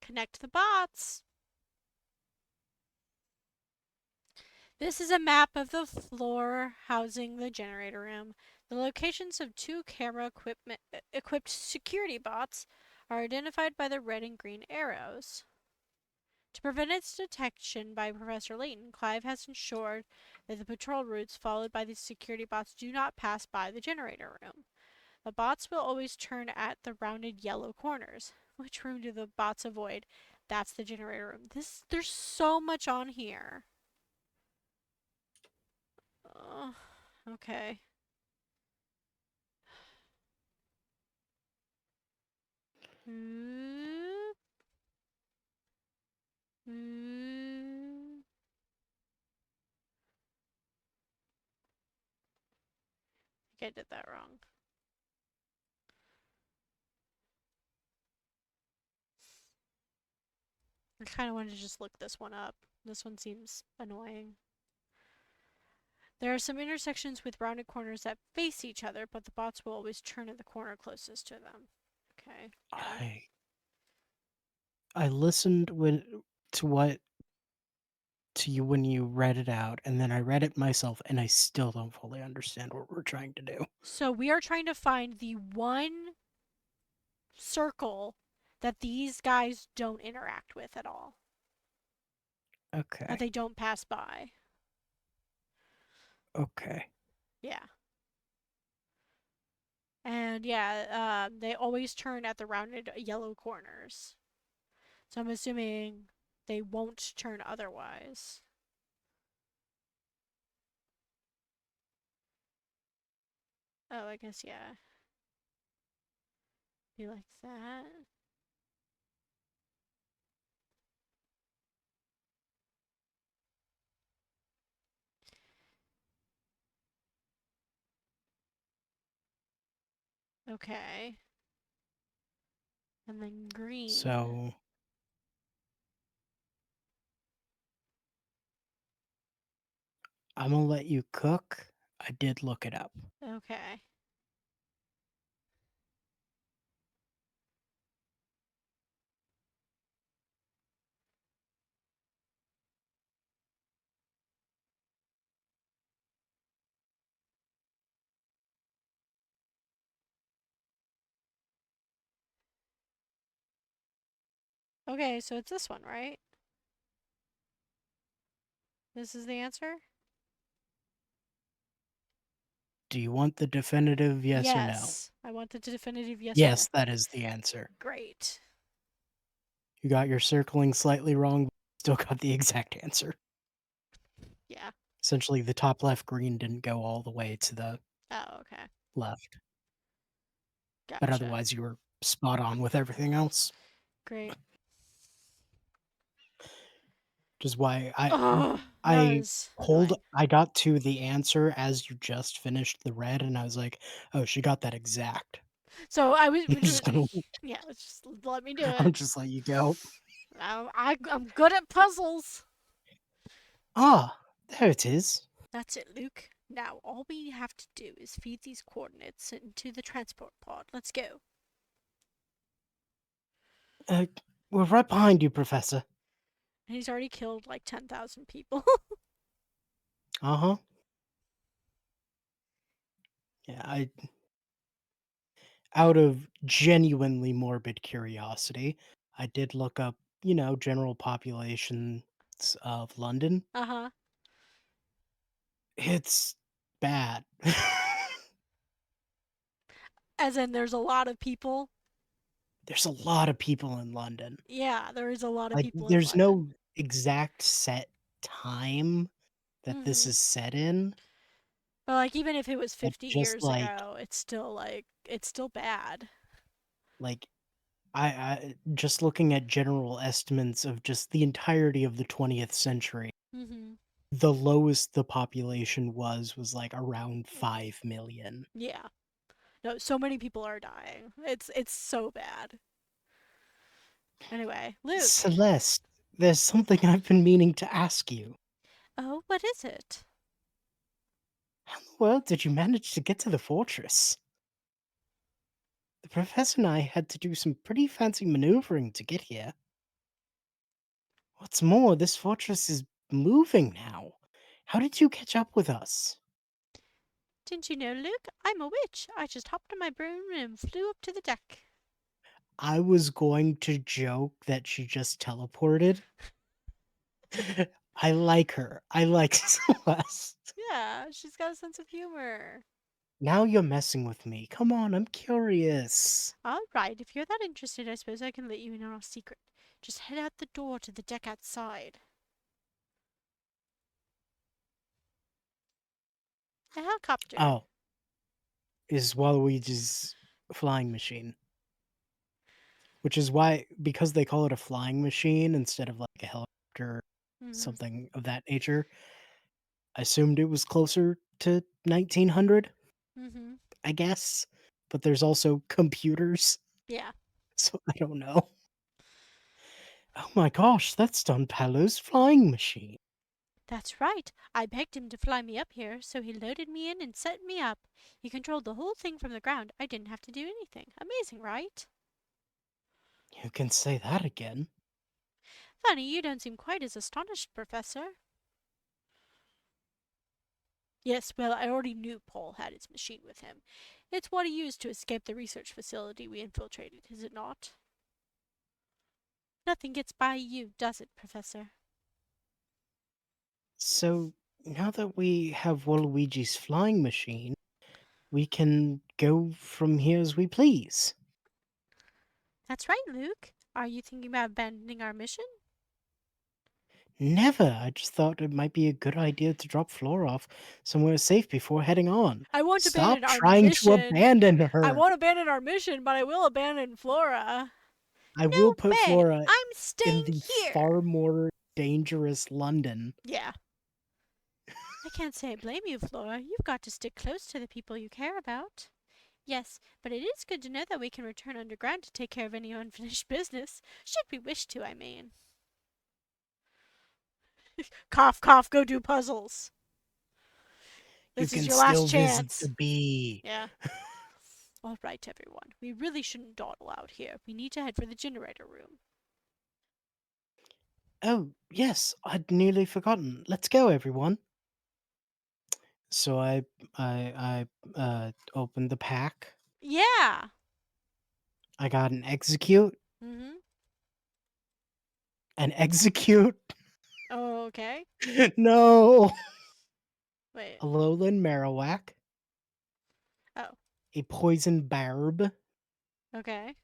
Connect the bots. This is a map of the floor housing the generator room. The locations of two camera equipped security bots are identified by the red and green arrows. To prevent its detection by Professor Layton, Clive has ensured that the patrol routes followed by these security bots do not pass by the generator room. The bots will always turn at the rounded yellow corners. Which room do the bots avoid? That's the generator room. There's so much on here. Okay. Mm, mm. I think I did that wrong. I kind of wanted to just look this one up. This one seems annoying. There are some intersections with rounded corners that face each other, but the bots will always turn at the corner closest to them. Okay. Yeah. I listened to what to you when you read it out, and then I read it myself, and I still don't fully understand what we're trying to do. So we are trying to find the one circle that these guys don't interact with at all. That Okay. they don't pass by. Okay. Yeah. And yeah, they always turn at the rounded yellow corners. So I'm assuming they won't turn otherwise. Oh, I guess, yeah. Be like that. Okay. And then green. So I'm gonna let you cook. I did look it up. Okay. Okay, so it's this one, right? This is the answer? Do you want the definitive yes or no? Yes. I want the definitive yes or no. Yes, that is the answer. Great. You got your circling slightly wrong, but still got the exact answer. Yeah. Essentially, the top left green didn't go all the way to the Oh, okay. left, but Gotcha. otherwise you were spot on with everything else. Great. Which is why Oh, that I was pulled annoying. I got to the answer as you just finished the red, and I was like, "Oh, she got that exact." So I was, I'm just gonna yeah, just let me do I'll it. just let you go. I'm good at puzzles. Ah, there it is. That's it, Luke. Now all we have to do is feed these coordinates into the transport pod. Let's go. Uh, we're right behind you, Professor. And he's already killed like 10,000 people. Uh-huh. Yeah, I out of genuinely morbid curiosity, I did look up, general populations of London. Uh huh. It's bad. As in, there's a lot of people. There's a lot of people in London. Yeah, there is a lot of Like, people in there's London. no exact set time that this Mm-hmm. is set in, But like, even if it was but 50 just years ago, it's still like it's still bad. like I just looking at general estimates of just the entirety of the 20th century, Mm-hmm. the lowest the population was like around 5 million. Yeah. No, so many people are dying. It's so bad. Anyway, Luke. Celeste, there's something I've been meaning to ask you. Oh, what is it? How in the world did you manage to get to the fortress? The professor and I had to do some pretty fancy maneuvering to get here. What's more, this fortress is moving now. How did you catch up with us? Didn't you know, Luke? I'm a witch. I just hopped on my broom and flew up to the deck. I was going to joke that she just teleported. I like her. I like Celeste. Yeah, she's got a sense of humor. Now you're messing with me. Come on, I'm curious. All right, if you're that interested, I suppose I can let you in on our secret. Just head out the door to the deck outside. A helicopter. Oh, is Waluigi's flying machine. Which is why, because they call it a flying machine instead of like a helicopter, Mm-hmm. something of that nature, I assumed it was closer to 1900, Mm-hmm. I guess. But there's also computers, Yeah, so I don't know. Oh my gosh, that's Don Paolo's flying machine. that's right. I begged him to fly me up here, so he loaded me in and set me up. He controlled the whole thing from the ground. I didn't have to do anything. Amazing, right? You can say that again. Funny, you don't seem quite as astonished, Professor. Yes, well, I already knew Paul had his machine with him. It's what he used to escape the research facility we infiltrated, is it not? Nothing gets by you, does it, Professor? So now that we have Waluigi's flying machine, we can go from here as we please. That's right, Luke. Are you thinking about abandoning our mission? Never. I just thought it might be a good idea to drop Flora off somewhere safe before heading on. I won't abandon Stop our trying to mission. abandon I her. won't abandon our mission, but I will abandon Flora. I will No put way! Flora I'm in staying the here! far more dangerous London. Yeah. I can't say I blame you, Flora. You've got to stick close to the people you care about. Yes, but it is good to know that we can return underground to take care of any unfinished business. Should we wish to, I mean. Cough, cough, go do puzzles. You This is can your last still visit the chance. bee. Yeah. All right, everyone. We really shouldn't dawdle out here. We need to head for the generator room. Oh, yes, I'd nearly forgotten. Let's go, everyone. So I opened the pack. Yeah. I got an execute. Mm-hmm. An execute? Okay. No. Wait. A lowland Marowak. Oh. A poison barb. Okay.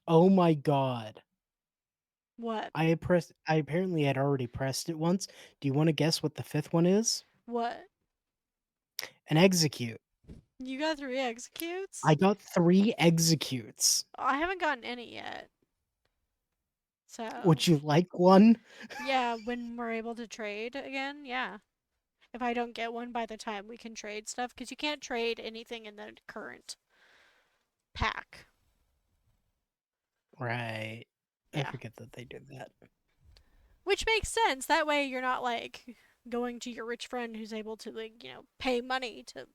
Oh my god. What? I apparently had already pressed it once. Do you want to guess what the fifth one is? What? An execute. You got 3 executes? I got 3 executes. I haven't gotten any yet. So, Would you like one? yeah, when we're able to trade again, yeah. If I don't get one by the time we can trade stuff, because you can't trade anything in the current pack. Right. I Yeah. forget that they did that. Which makes sense. That way you're not like going to your rich friend who's able to like, pay money to,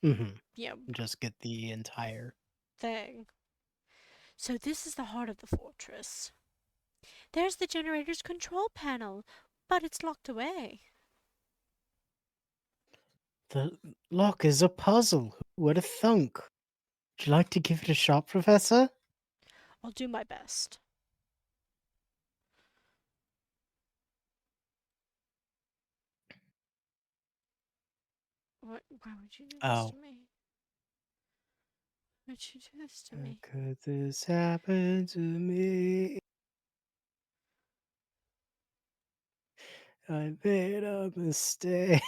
Mhm. you know, Just get the entire thing. So this is the heart of the fortress. There's the generator's control panel, but it's locked away. The lock is a puzzle. Who would have thunk? Would you like to give it a shot, Professor? I'll do my best. Why would you do this to Oh. me? Why would you do this to How me? could this happen to me? I made a mistake.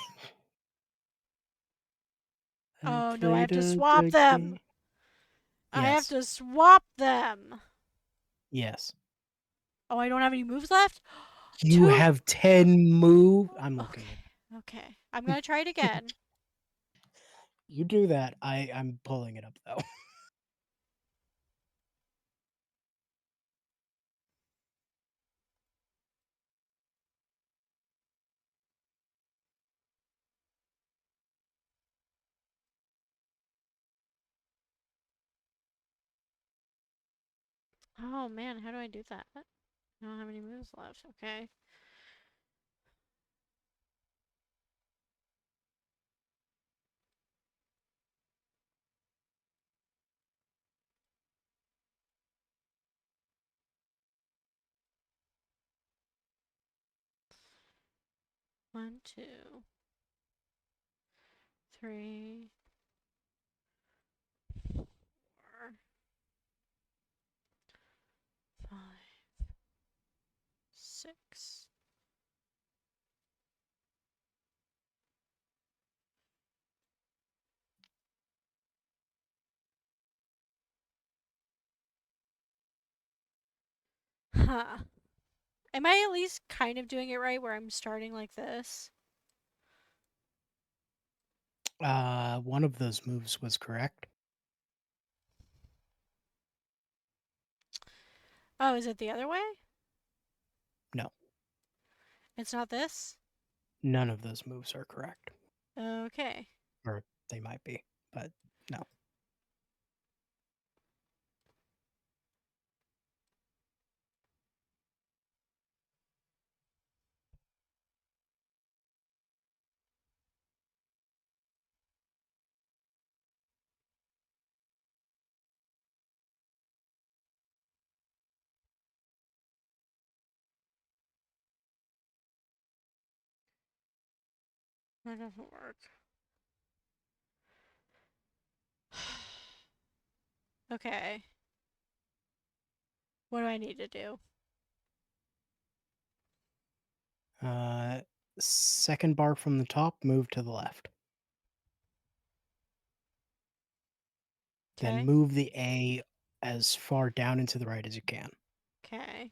I Oh no, I have played to a swap good them! game. I have Yes. to swap them! Yes. Oh, I don't have any moves left? You Two? have 10 move. I'm looking Okay, at okay. I'm gonna try it again. you do that. I'm pulling it up though. Oh man, how do I do that? I don't have any moves left. Okay. One, two, three, four, five, six. Huh. Am I at least kind of doing it right where I'm starting like this? One of those moves was correct. Oh, is it the other way? No, It's not this? none of those moves are correct. Okay. Or they might be, but no. That doesn't work. Okay. What do I need to do? Uh, Second bar from the top, move to the left. Then Okay. move the A as far down and to the right as you can. Okay.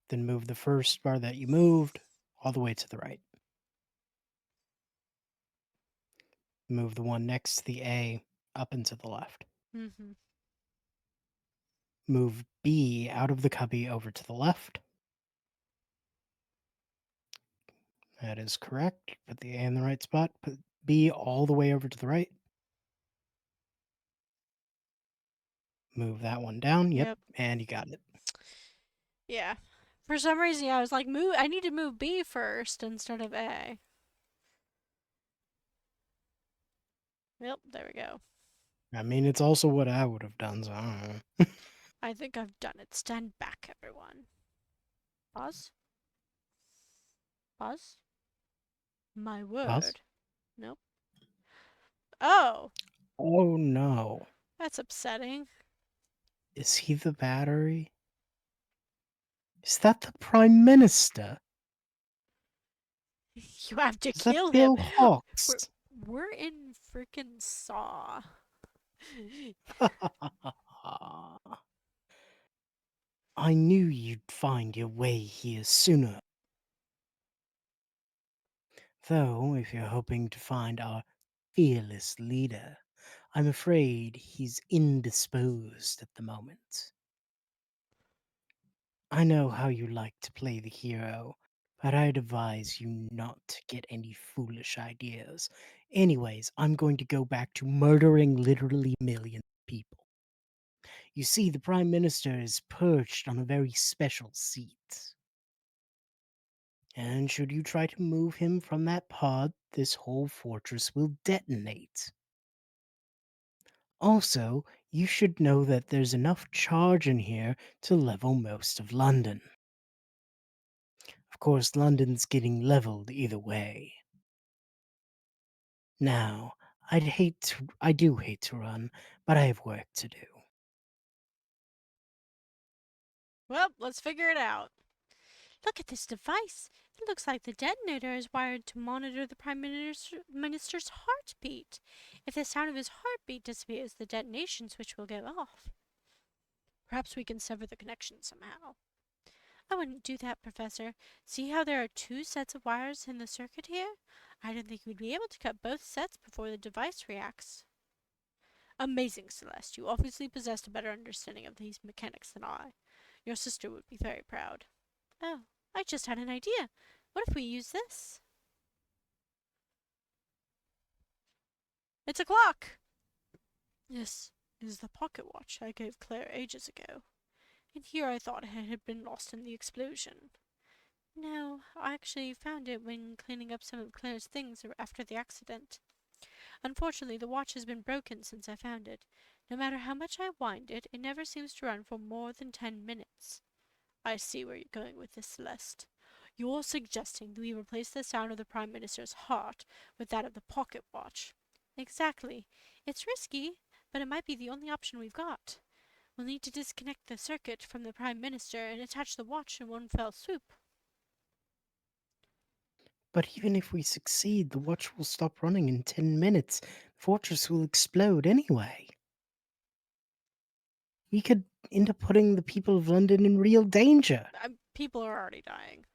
Then move the first bar that you moved all the way to the right. Move the one next to the A up and to the left. Mm-hmm. Move B out of the cubby over to the left. That is correct. Put the A in the right spot. Put B all the way over to the right. Move that one down. Yep. Yep. And you got it. Yeah. For some reason, yeah, I was like, move. I need to move B first instead of A. Yep. There we go. I mean, it's also what I would have done, so I don't know. I think I've done it. Stand back, everyone. Pause. Pause. My Pause. word. Nope. Oh, Oh no. that's upsetting. Is he the battery? Is that the Prime Minister? You have to Is that kill him. Bill Hawks? We're, we're in freaking Saw. I knew you'd find your way here sooner. Though, if you're hoping to find our fearless leader, I'm afraid he's indisposed at the moment. I know how you like to play the hero, but I'd advise you not to get any foolish ideas. Anyways, I'm going to go back to murdering literally millions of people. You see, the Prime Minister is perched on a very special seat. And should you try to move him from that pod, this whole fortress will detonate. Also, you should know that there's enough charge in here to level most of London. Of course, London's getting leveled either way. Now, I do hate to run, but I have work to do. Well, let's figure it out. Look at this device. It looks like the detonator is wired to monitor the Minister's heartbeat. If the sound of his heartbeat disappears, the detonation switch will go off. Perhaps we can sever the connection somehow. I wouldn't do that, Professor. See how there are two sets of wires in the circuit here? I don't think we'd be able to cut both sets before the device reacts. Amazing, Celeste. You obviously possessed a better understanding of these mechanics than I. Your sister would be very proud. Oh, I just had an idea. What if we use this? It's a clock! Yes. This is the pocket watch I gave Claire ages ago, and here I thought it had been lost in the explosion. No, I actually found it when cleaning up some of Claire's things after the accident. Unfortunately, the watch has been broken since I found it. No matter how much I wind it, it never seems to run for more than 10 minutes. I see where you're going with this, Celeste. You're suggesting that we replace the sound of the Prime Minister's heart with that of the pocket watch. Exactly. It's risky, but it might be the only option we've got. We'll need to disconnect the circuit from the Prime Minister and attach the watch in one fell swoop. But even if we succeed, the watch will stop running in 10 minutes. The fortress will explode anyway. We could end up putting the people of London in real danger. People are already dying.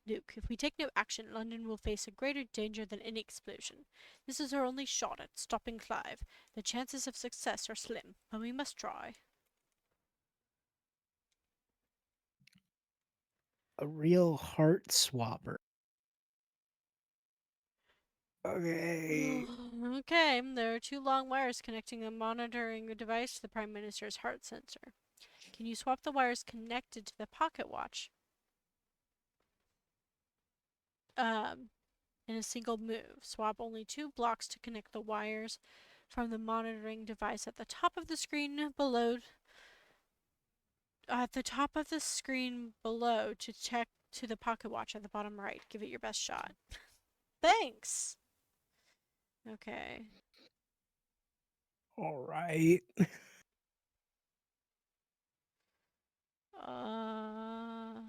Luke, if we take no action, London will face a greater danger than any explosion. This is our only shot at stopping Clive. The chances of success are slim, but we must try. A real heart swapper. Okay. Okay, there are two long wires connecting the monitoring device to the Prime Minister's heart sensor. Can you swap the wires connected to the pocket watch in a single move? Swap only two blocks to connect the wires from the monitoring device at the top of the screen below to check to the pocket watch at the bottom right. Give it your best shot. Thanks. Okay. All right. Uh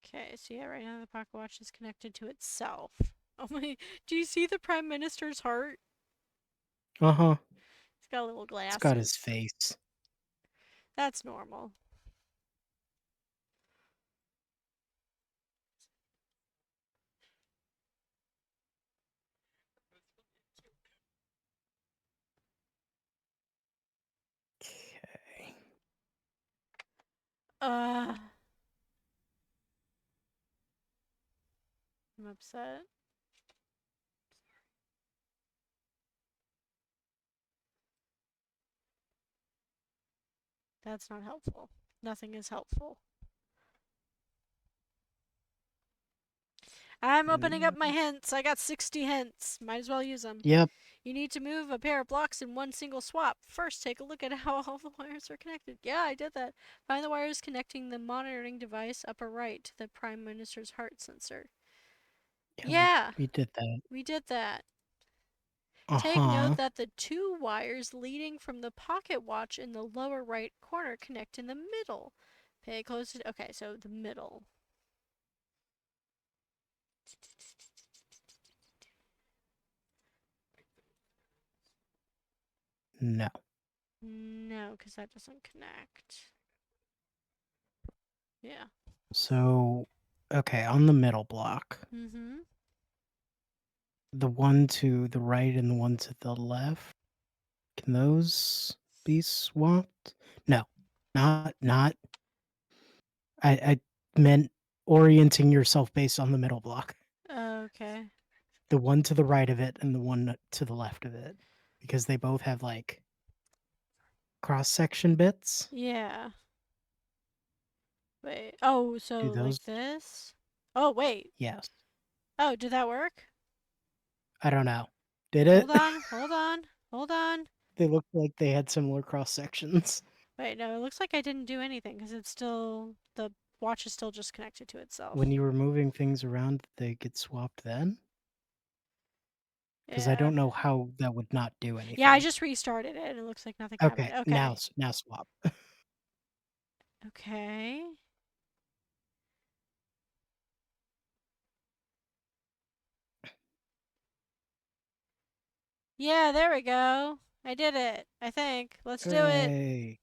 Okay, so yeah, right now the pocket watch is connected to itself. Oh my, do you see the Prime Minister's heart? Uh-huh. He's got little It's got his glasses. face. That's normal. Okay. I'm upset. That's not helpful. Nothing is helpful. I'm opening up my hints. I got 60 hints. Might as well use them. Yep. You need to move a pair of blocks in one single swap. First, take a look at how all the wires are connected. Yeah, I did that. Find the wires connecting the monitoring device upper right to the Prime Minister's heart sensor. Yeah, Yeah, we did that. we did that. Take Uh-huh. note that the two wires leading from the pocket watch in the lower right corner connect in the middle. Pay close to. Okay, so the middle. No. No, because that doesn't connect. Yeah. So, okay, on the middle block, Mm hmm. the one to the right and the one to the left, can those be swapped? No. Not. I meant orienting yourself based on the middle block. Okay. The one to the right of it and the one to the left of it. Because they both have like cross section bits. Yeah. Wait. Oh, Do so those? like this? Oh, wait. Yes. Oh, did that work? I don't know. Did Hold it? on, hold on, hold on. They looked like they had similar cross sections. Wait, no, it looks like I didn't do anything because it's still. The watch is still just connected to itself. When you were moving things around, did they get swapped then? Because I Yeah. don't know how that would not do Yeah, I anything. just restarted it and it looks like nothing happened. Okay, Okay. now swap. Okay. Yeah, there we go. I did it. I think. Let's do it. Hooray.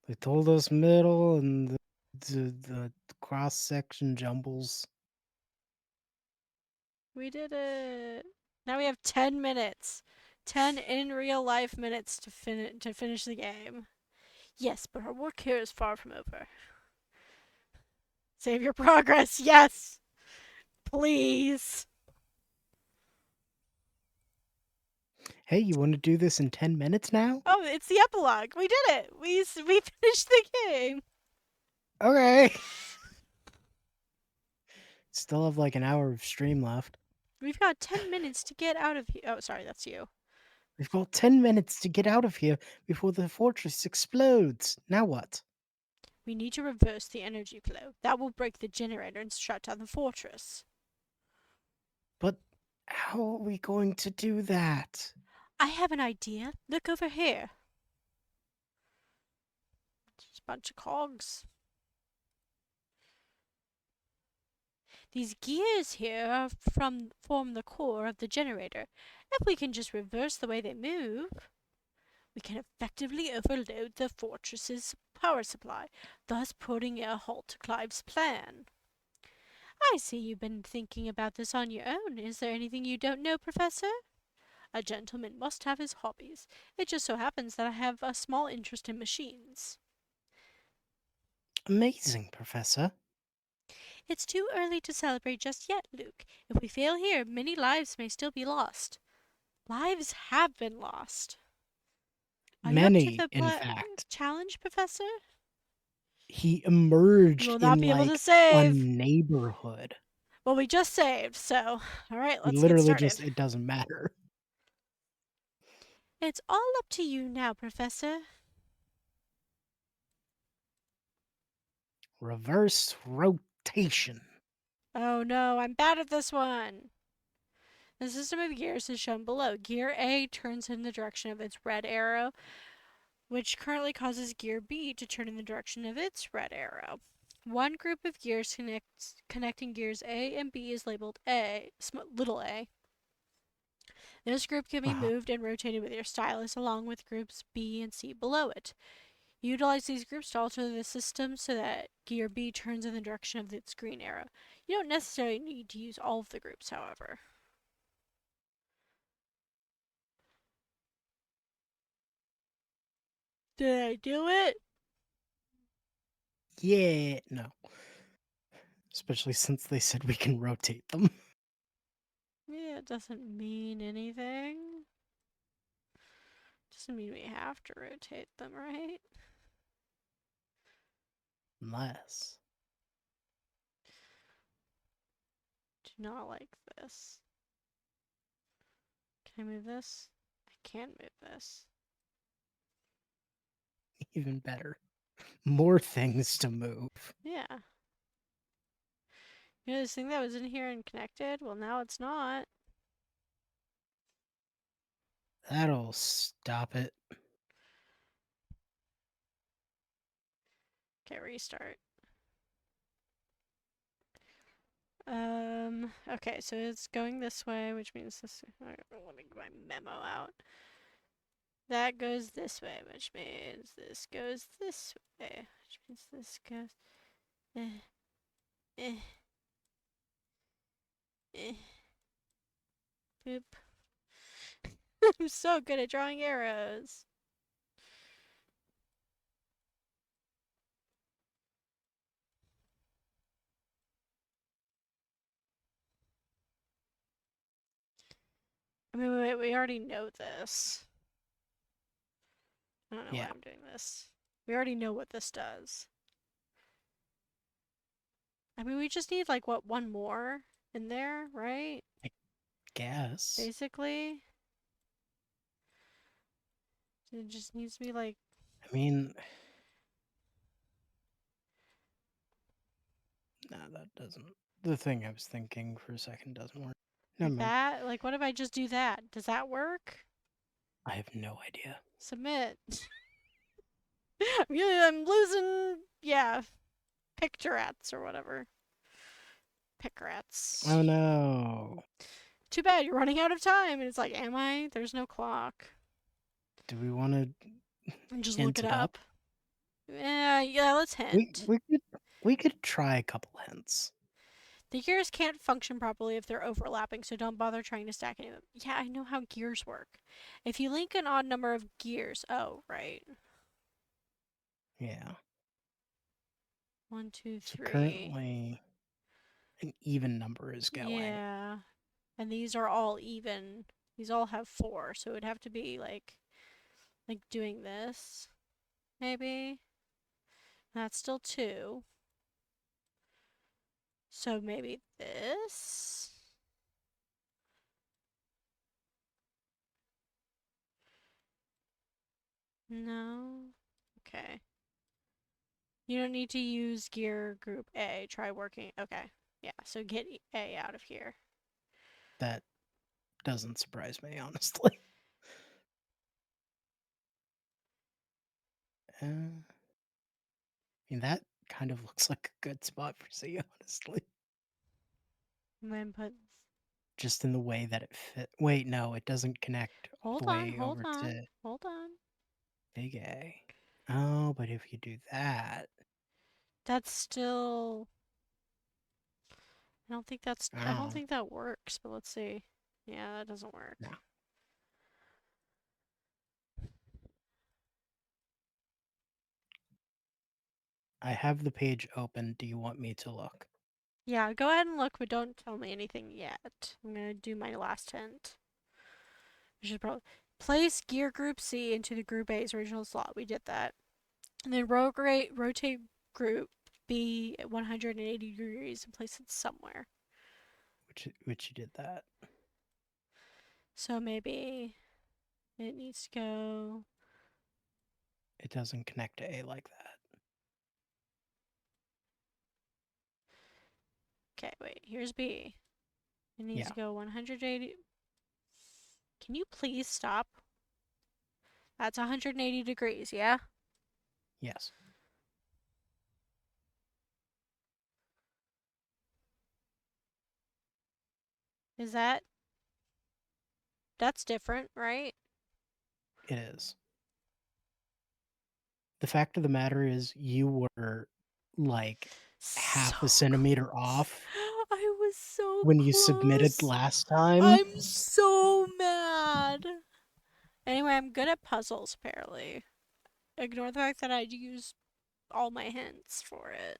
They told us middle and the cross section jumbles. We did it. Now we have 10 minutes. 10 in real life minutes to finish the game. Yes, but our work here is far from over. Save your progress. Yes. Please. Hey, you want to do this in 10 minutes now? Oh, it's the epilogue. We did it. We finished the game. Okay. Still have like an hour of stream left. We've got 10 minutes to get out of here. Oh, sorry, that's you. We've got 10 minutes to get out of here before the fortress explodes. Now what? We need to reverse the energy flow. That will break the generator and shut down the fortress. But how are we going to do that? I have an idea. Look over here. Just a bunch of cogs. These gears here form the core of the generator. If we can just reverse the way they move, we can effectively overload the fortress's power supply, thus putting a halt to Clive's plan. I see you've been thinking about this on your own. Is there anything you don't know, Professor? A gentleman must have his hobbies. It just so happens that I have a small interest in machines. Amazing, Professor. It's too early to celebrate just yet, Luke. If we fail here, many lives may still be lost. Lives have been lost. Are you up to Many, the in fact. challenge, Professor? He You emerged will not in be able to like a save. neighborhood. Well, we just saved, so alright, He let's get literally started. just, it doesn't matter. It's all up to you now, Professor. Reverse rotation. Oh no, I'm bad at this one. The system of gears is shown below. Gear A turns in the direction of its red arrow, which currently causes Gear B to turn in the direction of its red arrow. One group of gears connecting gears A and B is labeled A, little a. This group can be moved and rotated with your stylus along with groups B and C below it. Utilize these groups to alter the system so that gear B turns in the direction of its green arrow. You don't necessarily need to use all of the groups, however. Did I do it? Yeah, no. Especially since they said we can rotate them. Yeah, it doesn't mean anything. Doesn't mean we have to rotate them, right? Unless. Do not like this. Can I move this? I can move this. Even better. More things to move. Yeah. You know this thing that was in here and connected? Well, now it's not. That'll stop it. Okay, restart. Okay, so it's going this way, which means this. Let me get my memo out. That goes this way, which means this goes this way, which means this goes. Eh, eh, eh. Boop. I'm so good at drawing arrows. I mean, we already know this. I don't know why I'm doing this. We already know what this does. I mean, we just need, like, what, one more in there, right? Guess. Basically. It just needs to be, like... I mean... No, that doesn't... The thing I was thinking for a second doesn't work. Never Like mind. that? Like, what if I just do that? Does that work? I have no idea. Submit. I'm losing... Yeah. Picturats or whatever. Pickrats. Oh no. Too bad, you're running out of time. And it's like, am I? There's no clock. Do we want to And just hint look it it up. Yeah, let's hint. We could try a couple hints. The gears can't function properly if they're overlapping, so don't bother trying to stack any of them. Yeah, I know how gears work. If you link an odd number of gears, oh, right. Yeah. 1, 2, So 3. currently, an even number is going. Yeah. And these are all even. These all have 4, so it would have to be like doing this, maybe. That's still 2. So maybe this. No. Okay. You don't need to use gear group A. Try working. Okay. Yeah, so get A out of here. That doesn't surprise me, honestly. I mean, that kind of looks like a good spot for C, honestly. And then put. Just in the way that it fit. Wait, no, it doesn't connect all the Hold on, way hold over on, to hold on. big A. Oh, but if you do that, That's still. I don't think that's. I don't oh, think that works, but let's see. Yeah, that doesn't work. no. I have the page open. Do you want me to look? Yeah, go ahead and look, but don't tell me anything yet. I'm gonna do my last hint. We should probably place gear group C into the group A's original slot. We did that. And then rotate group B at 180 degrees and place it somewhere. Which you did that. So maybe it needs to go. It doesn't connect to A like that. Okay, wait. Here's B. It needs Yeah. to go 180. Can you please stop? That's 180 degrees, yeah? Yes. Is that. That's different, right? It is. The fact of the matter is, you were like So half a centimeter close. off I was so when you submitted close. last time. I'm so mad. Anyway, I'm good at puzzles, apparently. Ignore the fact that I used all my hints for it.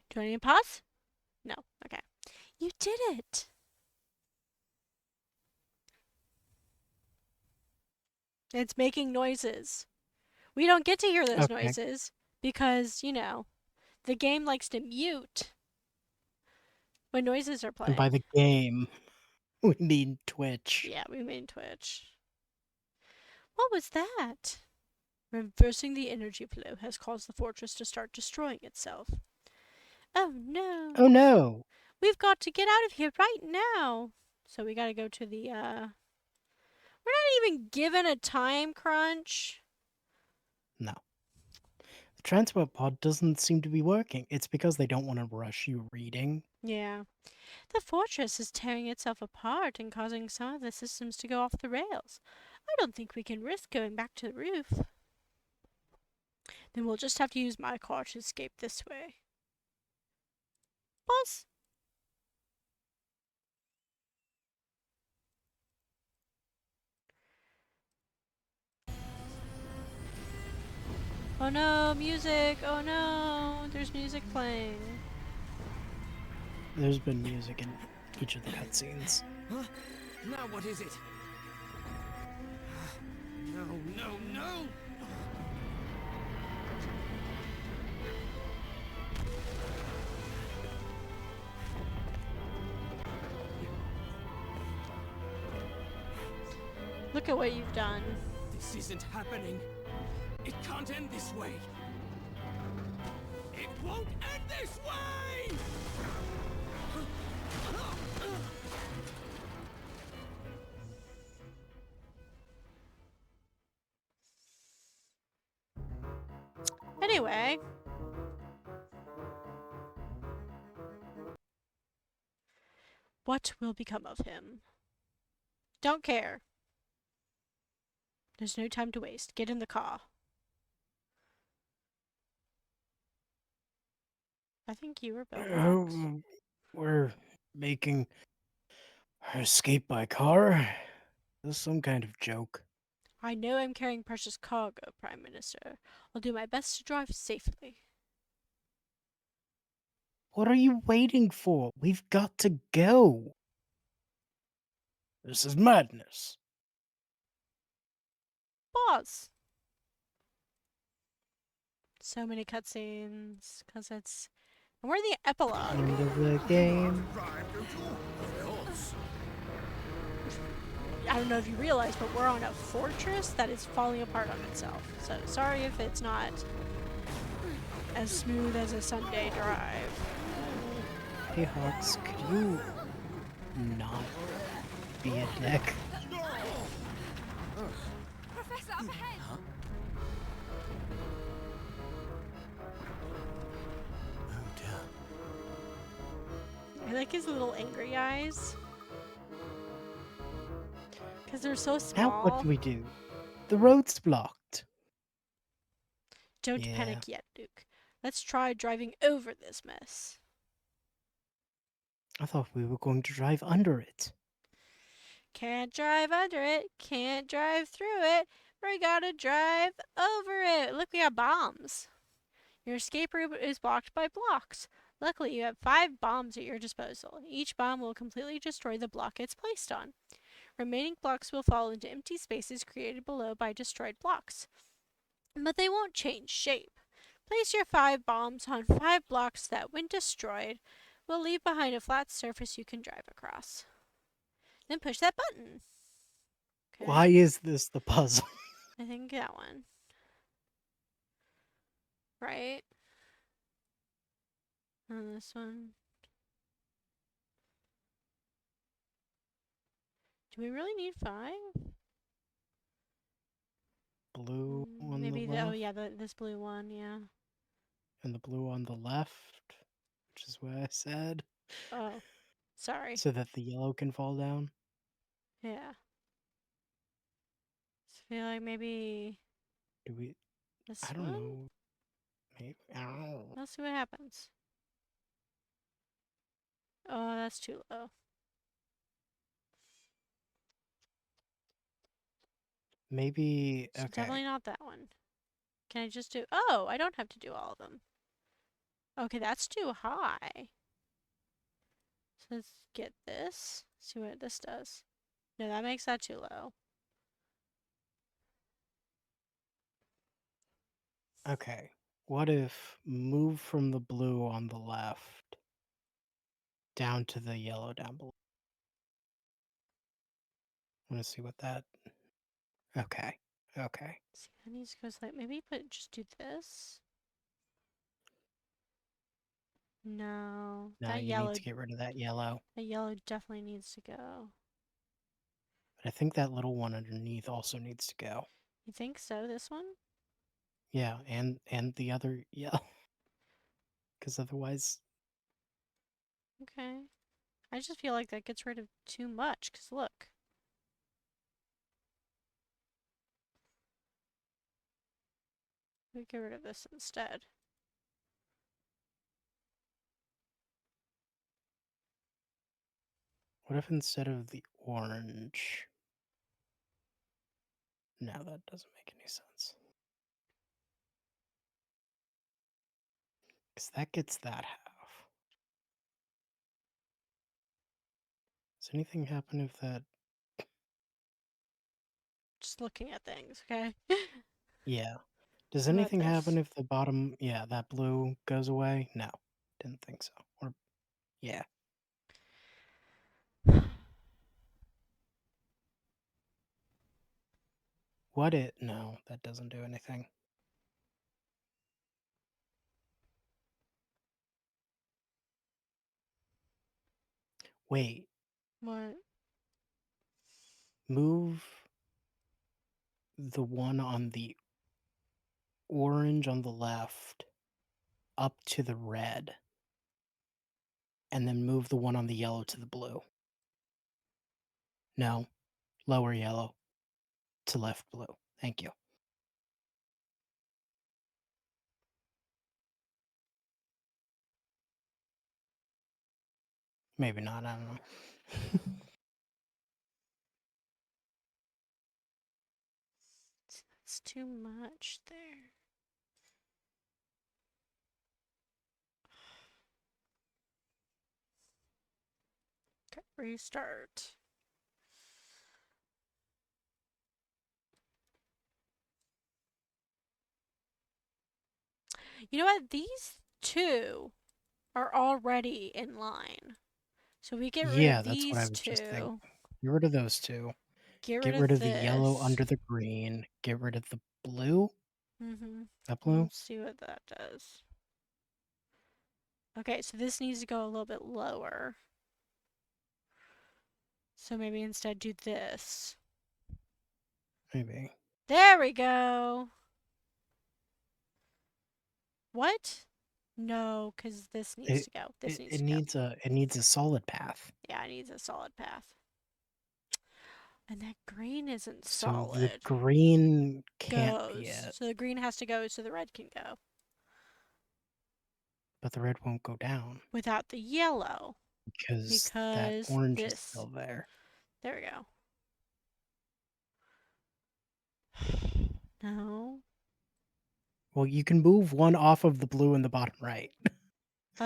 Do I need to pause? No. Okay. You did it! It's making noises. We don't get to hear those Okay. noises because, the game likes to mute when noises are And by playing. the game, we mean Twitch. Yeah, we mean Twitch. What was that? Reversing the energy flow has caused the fortress to start destroying itself. Oh no. Oh no! We've got to get out of here right now. So we gotta go to the, We're not even given a time crunch. No. The transport pod doesn't seem to be working. It's because they don't want to rush you reading. Yeah. The fortress is tearing itself apart and causing some of the systems to go off the rails. I don't think we can risk going back to the roof. Then we'll just have to use my car to escape this way. Boss? Oh no, music! Oh no, there's music playing. There's been music in each of the cutscenes. Huh? Now what is it? No, no, no! Look at what you've done. This isn't happening. It can't end this way. It won't end this way! Anyway. What will become of him? Don't care. There's no time to waste. Get in the car. I think you were building blocks. Oh, we're making her escape by car? This is some kind of joke. I know I'm carrying precious cargo, Prime Minister. I'll do my best to drive safely. What are you waiting for? We've got to go. This is madness. Pause. So many cutscenes, because it's. And we're in the epilogue. End of the game. Of course. I don't know if you realize, but we're on a fortress that is falling apart on itself. So sorry if it's not as smooth as a Sunday drive. Hey Hawks, could you not be a dick? Professor, up ahead! Huh? Oh dear. I like his little angry eyes. Because they're so Now what small. do we do? The road's blocked. Don't Yeah. panic yet, Duke. Let's try driving over this mess. I thought we were going to drive under it. Can't drive under it, can't drive through it. We gotta drive over it. Look, we have bombs. Your escape route is blocked by blocks. Luckily, you have 5 bombs at your disposal. Each bomb will completely destroy the block it's placed on. Remaining blocks will fall into empty spaces created below by destroyed blocks. But they won't change shape. Place your 5 bombs on 5 blocks that, when destroyed, will leave behind a flat surface you can drive across. Then push that button. Okay. Why is this the puzzle? I think that one. Right? And this one. Do we really need 5? Blue on the Maybe the, oh left yeah, this blue one, yeah. and the blue on the left, which is what I said, Oh, sorry. so that the yellow can fall down. Yeah. So I feel like maybe Do we? this I don't one? know. Maybe. I don't know. Let's see what happens. Oh, that's too low. Maybe. So Okay. definitely not that one. Can I just do, oh, I don't have to do all of them. Okay, that's too high. So let's get this. See what this does. No, that makes that too low. Okay. What if move from the blue on the left down to the yellow down below? I want to see what that. Okay. Okay. See, that needs to go like maybe put just do this. No, No, you need to get rid of that yellow. that yellow definitely needs to go. But I think that little one underneath also needs to go. You think so? This one? Yeah, and the other yellow. Because otherwise, Okay. I just feel like that gets rid of too much. Cause look, we get rid of this instead. what if instead of the orange? No, that doesn't make any sense. Because that gets that half. Does anything happen if that. Just looking at things. Okay. Yeah. Does What about anything this? happen if the bottom. Yeah, that blue goes away? No. Didn't think so. Or. Yeah. What it. No, that doesn't do anything. Wait. What? Move the one on the orange on the left up to the red. And then move the one on the yellow to the blue. No. Lower yellow to left blue. Thank you. Maybe not. I don't know. That's too much there. Okay, restart. You know what? These two are already in line. So we get rid Yeah, of that's what I these was just thinking. two. Get rid of those two. Get rid Get of rid of the yellow this. under the green. Get rid of the blue. Mm-hmm. That blue? Let's see what that does. Okay, so this needs to go a little bit lower. So maybe instead do this. Maybe. There we go. What? No, because this needs It to go. This it, needs it to go. needs a solid path. Yeah, it needs a solid path. And that green isn't So the solid. green can't be Goes. it, So the green has to go so the red can go. but the red won't go down Without the yellow. because that Because orange is this. still there. There we go. No. Well, you can move one off of the blue in the bottom right. Oh,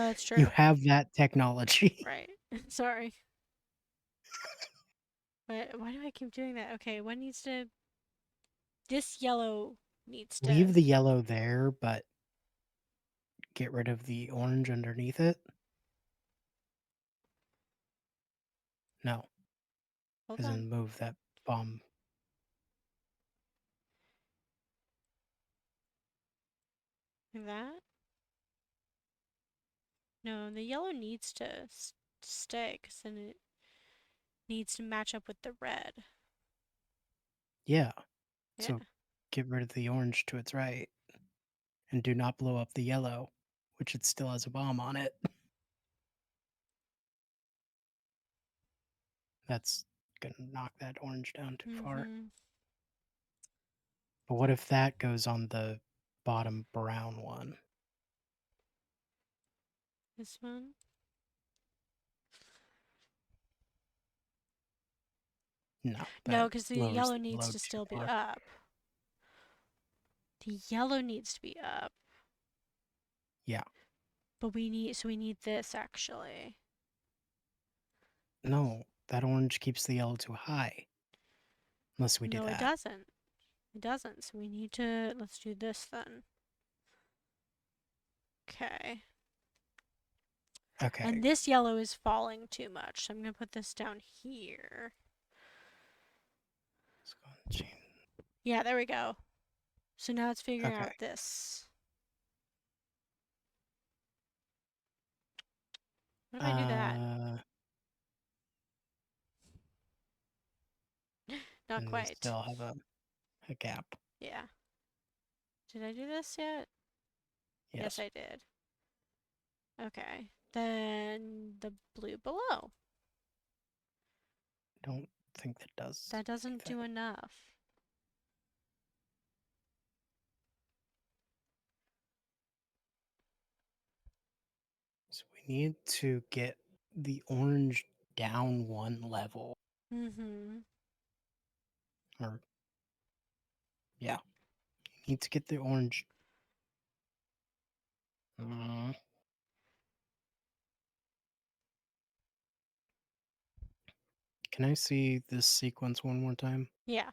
that's You true. have that technology. Right. Sorry. But why do I keep doing that? Okay, what needs to. This yellow needs Leave to. the yellow there, but get rid of the orange underneath it. No, Hold as on. in move that bomb. Like that? No, the yellow needs to stay because then it needs to match up with the red. Yeah, Yeah. so get rid of the orange to its right, and do not blow up the yellow, which it still has a bomb on it. That's gonna knock that orange down too far. Mm-hmm. But what if that goes on the bottom brown one? This one? No, No, that because the lowers yellow the needs load to too still be far. up. The yellow needs to be up. Yeah. But we need this actually. No, that orange keeps the yellow too high. Unless we do No, it that. doesn't. It doesn't. So we need to. Let's do this then. Okay. Okay. And this yellow is falling too much. So I'm going to put this down here. Let's go and change. Yeah, there we go. So now it's figuring Okay. out this. What if I do that? Uh, Not and we quite. still have a gap. Yeah. Did I do this yet? Yes, Yes. I did. Okay. Then the blue below. Don't think that does That doesn't do anything. enough. So we need to get the orange down one level. Mm-hmm. Or yeah. You need to get the orange. Uh, can I see this sequence one more time? Yeah.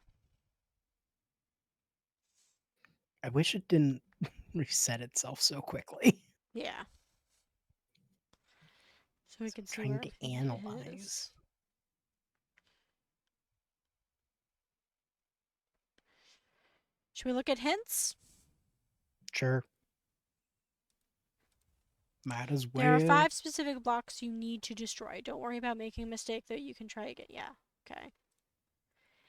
I wish it didn't reset itself so quickly. Yeah. So we So can I'm see trying where to everything is. analyze. Should we look at hints? Sure. Might as There are well. 5 specific blocks you need to destroy. Don't worry about making a mistake, though. You can try again. Yeah. Okay.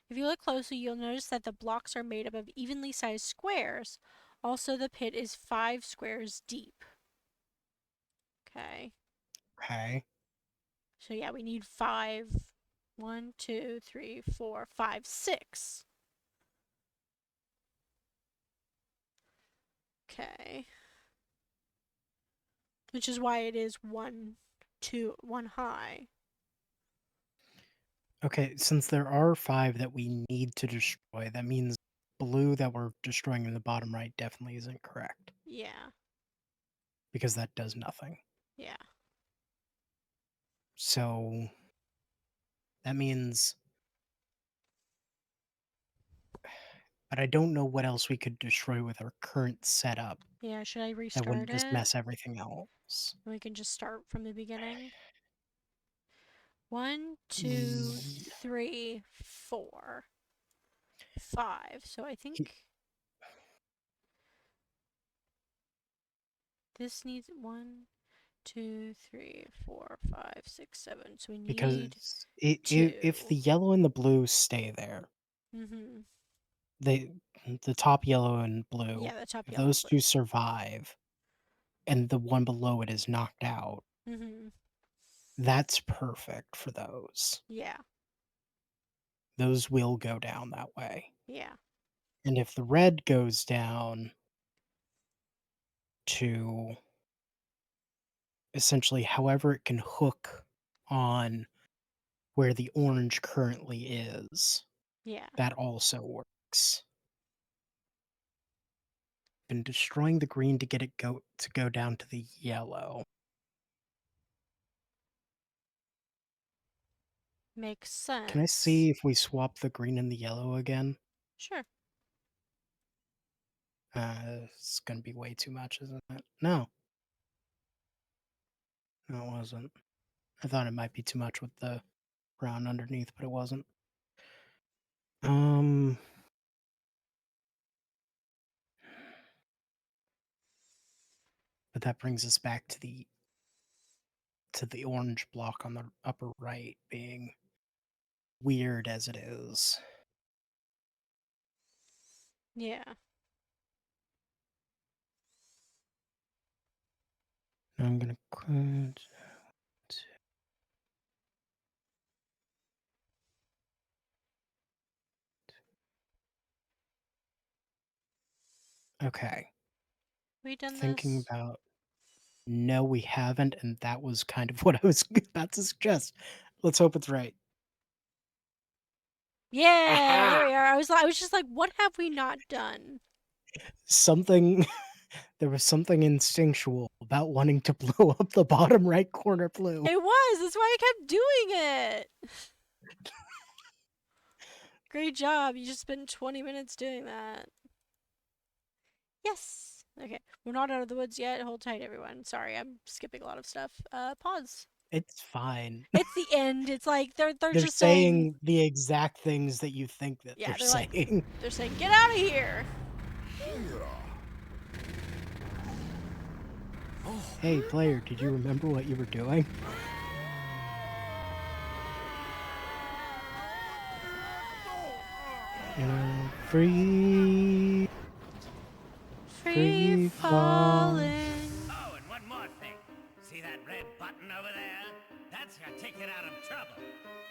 If you look closely, you'll notice that the blocks are made up of evenly sized squares. Also, the pit is 5 squares deep. Okay. Okay. So, yeah, we need 5. 1, 2, 3, 4, 5, 6. Okay. Which is why it is 1 one high. Okay, since there are 5 that we need to destroy, that means blue that we're destroying in the bottom right definitely isn't correct Yeah. because that does nothing. Yeah. So that means, but I don't know what else we could destroy with our current setup Yeah, should I that restart wouldn't just it? mess everything else. And we can just start from the beginning. 1, 2, Ye- 3, 4, 5. So I he- think this needs 1, 2, 3, 4, 5, 6, 7. So we need Because if 2. the yellow and the blue stay there, Mm-hmm. they the top yellow and blue, Yeah, the top if yellow those and blue. two survive and the one below it is knocked out, Mm-hmm. that's perfect for those. Yeah. Those will go down that way. Yeah. And if the red goes down to essentially however it can hook on where the orange currently is, Yeah. that also works. Been destroying the green to get it go down to the yellow. Makes Can I sense. see if we swap the green and the yellow again? Sure. It's gonna be way too much, isn't it? No, no, it wasn't. I thought it might be too much with the brown underneath, but it wasn't. Um, but that brings us back to the orange block on the upper right being weird as it is. Yeah. Now I'm gonna quit. Okay, We done thinking this? about no, we haven't, and that was kind of what I was about to suggest. Let's hope it's right. Yeah, there Aha! we are. I was just like, what have we not done? Something there was something instinctual about wanting to blow up the bottom right corner blue. It was. That's why I kept doing it. Great job. You just spent 20 minutes doing that. Yes. Okay. We're not out of the woods yet. Hold tight, everyone. Sorry, I'm skipping a lot of stuff. Pause. It's fine. It's the end. It's like they're They're just saying, saying the exact things that you think that yeah, they're they're like saying. they're saying, get out of here. Hey, player, did you remember what you were doing? Free, Free free fall. falling. Oh, and one more thing. See that red button over there? That's your ticket out of trouble.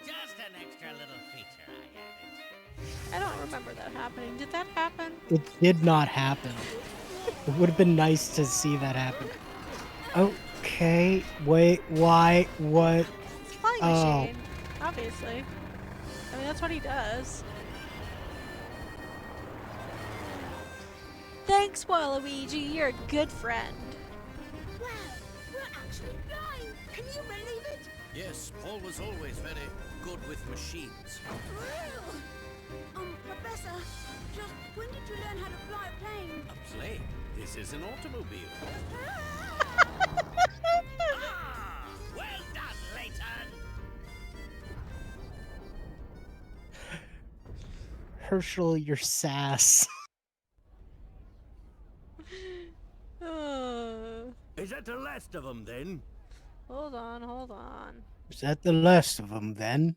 Just an extra little feature I added. I don't remember that happening. Did that happen? It did not happen. It would have been nice to see that happen. Okay, wait, why, what? It's a flying Oh, machine, obviously. I mean, that's what he does. Thanks, Waluigi. You're a good friend. Wow, we're actually flying! Can you believe it? Yes, Paul was always very good with machines. Professor, just when did you learn how to fly a plane? A plane? This is an automobile. Ah! Well done, Layton! Herschel, your sass. Is that the last of them, then? Hold on, hold on. Is that the last of them, then?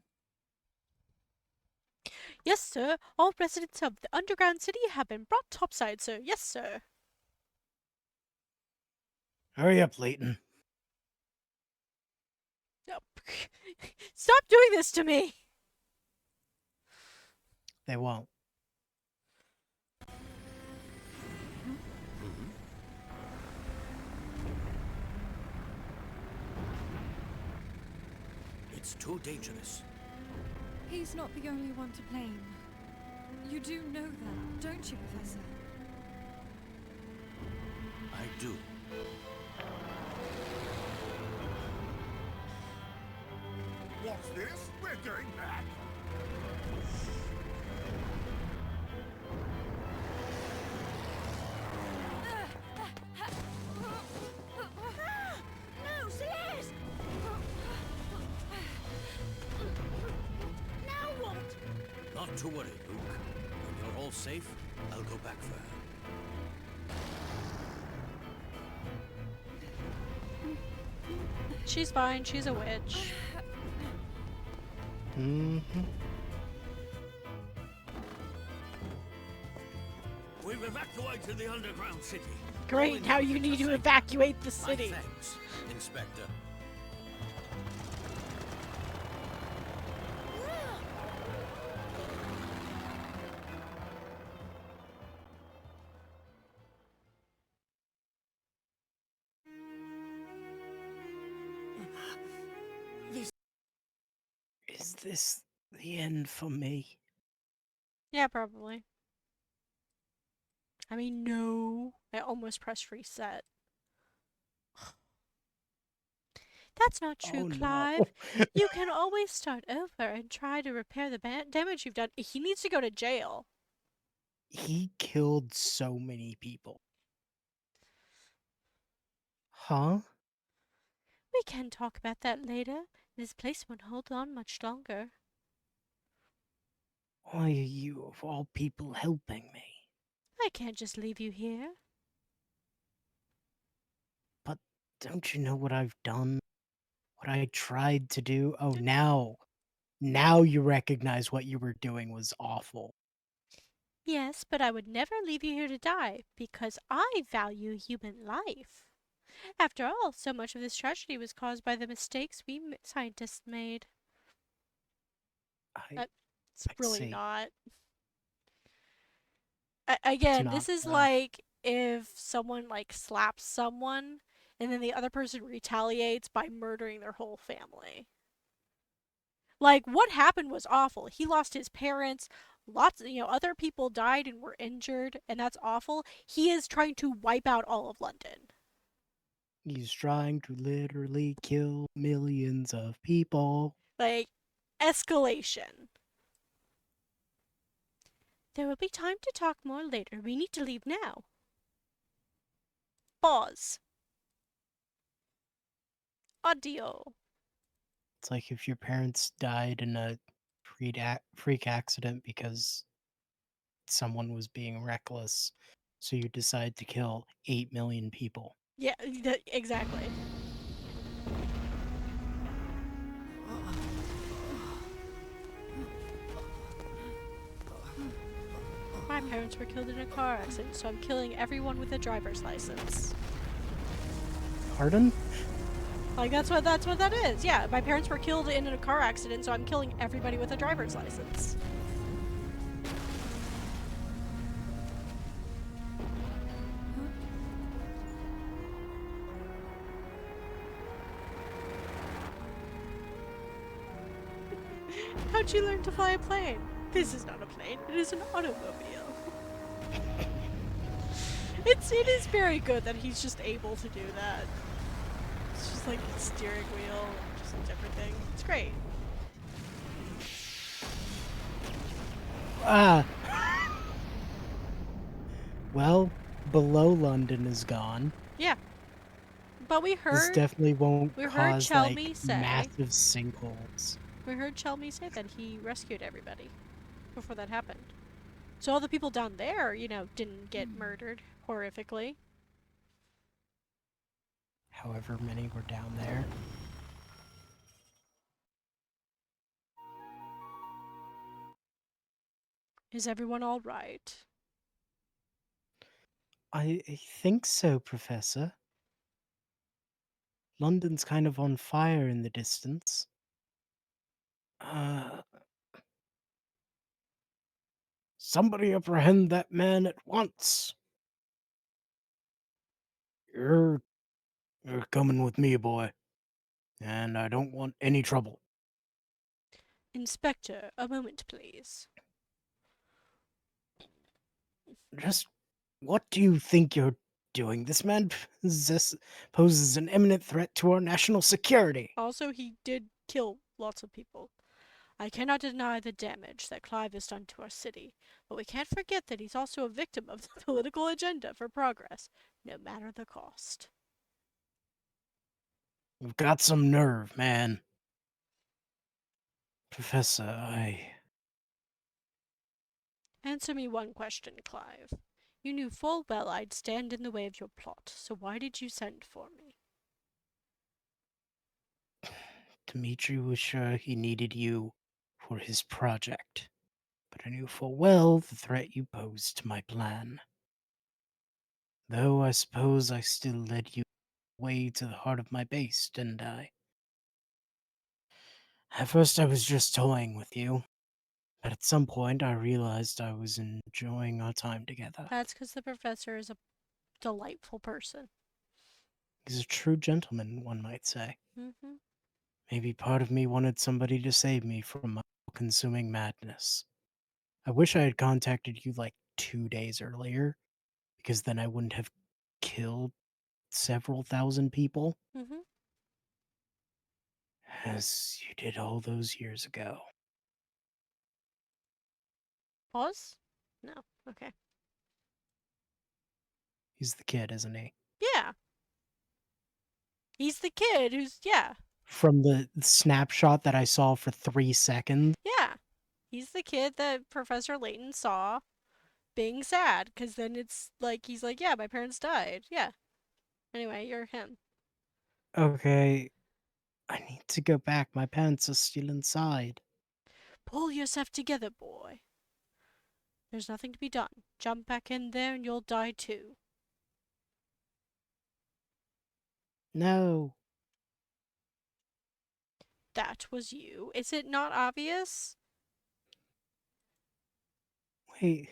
Yes, sir. All residents of the underground city have been brought topside, sir. Yes, sir. Hurry up, Layton. No. Stop doing this to me. They won't. It's too dangerous. He's not the only one to blame. You do know that, don't you, Professor? I do. What's this? We're going back. No, Celeste! Now what? Not to worry, Luke. When you're all safe, I'll go back for her. She's fine. She's a witch. Hmm. We've evacuated the underground city. Great. Now you need to evacuate the My city. thanks, Inspector. Is this the end for me? Yeah, probably. I mean, no. I almost pressed reset. That's not true, Oh no. Clive. You can always start over and try to repair the damage you've done. He needs to go to jail. He killed so many people. Huh? We can talk about that later. This place won't hold on much longer. Why are you, of all people, helping me? I can't just leave you here. But don't you know what I've done? What I tried to do? Oh, now you recognize what you were doing was awful. Yes, but I would never leave you here to die, because I value human life. After all, so much of this tragedy was caused by the mistakes we scientists made. I, Uh, it's I really see. not. It's Again, not this is the like if someone like slaps someone and then the other person retaliates by murdering their whole family. Like what happened was awful. He lost his parents, lots, other people died and were injured, and that's awful. He is trying to wipe out all of London. he's trying to literally kill millions of people. Like escalation. There will be time to talk more later. We need to leave now. Pause. Audio. It's like if your parents died in a freak accident because someone was being reckless, so you decide to kill 8 million people. Yeah, exactly. My parents were killed in a car accident, so I'm killing everyone with a driver's license. Pardon? Like that's what that is. Yeah, my parents were killed in a car accident, so I'm killing everybody with a driver's license. How'd you learn to fly a plane? This is not a plane. It is an automobile. It is very good that he's just able to do that. It's just like a steering wheel, just different thing. It's great. Ah! Well, below London is gone. Yeah. But This definitely won't we heard cause, like, Chelmy say massive sinkholes. we heard Chelmy say that he rescued everybody before that happened. So all the people down there, didn't get murdered horrifically. However many were down there. Is everyone all right? I think so, Professor. London's kind of on fire in the distance. Uh, somebody apprehend that man at once. You're coming with me, boy. And I don't want any trouble. Inspector, a moment, please. Just what do you think you're doing? This man poses an imminent threat to our national security. Also, he did kill lots of people. I cannot deny the damage that Clive has done to our city, but we can't forget that he's also a victim of the political agenda for progress, no matter the cost. You've got some nerve, man. Professor, Answer me one question, Clive. You knew full well I'd stand in the way of your plot, so why did you send for me? Dmitri was sure he needed you for his project, but I knew full well the threat you posed to my plan. Though I suppose I still led you way to the heart of my base, didn't I? At first I was just toying with you, but at some point I realized I was enjoying our time together. That's because the professor is a delightful person. He's a true gentleman, one might say. Mm-hmm. Maybe part of me wanted somebody to save me from my consuming madness. I wish I had contacted you like 2 days earlier, because then I wouldn't have killed several thousand people, Mm-hmm. as you did all those years ago. Pause? No. Okay. He's the kid, isn't he? Yeah. He's the kid who's, yeah. From the snapshot that I saw for 3 seconds. Yeah. He's the kid that Professor Layton saw being sad, because then it's like, he's like, yeah, my parents died. Yeah. Anyway, you're him. Okay, I need to go back. My parents are still inside. Pull yourself together, boy. There's nothing to be done. Jump back in there and you'll die too. No. That was you. Is it not obvious? Wait,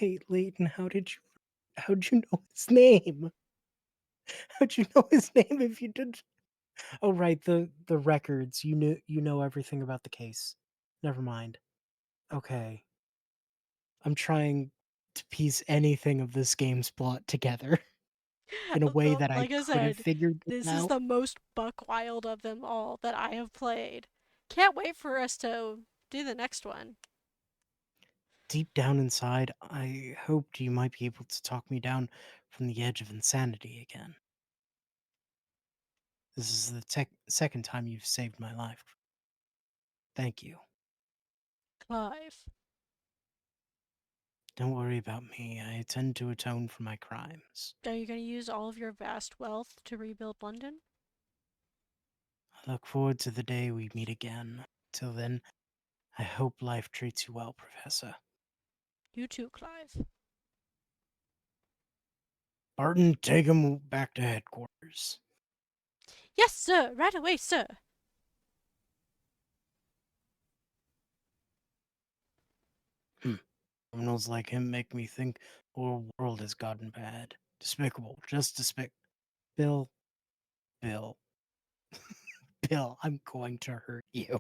wait, Leighton, how'd you know his name? How'd you know his name if you did? Oh, right, the records. You know everything about the case. Never mind. Okay. I'm trying to piece anything of this game's plot together in a way that I Like I could have said, figured this this is out. the most buck wild of them all that I have played. Can't wait for us to do the next one. Deep down inside, I hoped you might be able to talk me down from the edge of insanity again. This is the second time you've saved my life. Thank you. Clive. Don't worry about me. I intend to atone for my crimes. Are you going to use all of your vast wealth to rebuild London? I look forward to the day we meet again. Till then, I hope life treats you well, Professor. You too, Clive. Barton, take him back to headquarters. Yes, sir. Right away, sir. Criminals like him make me think our world has gotten bad. Despicable. Just despicable. Bill. Bill. Bill, I'm going to hurt you.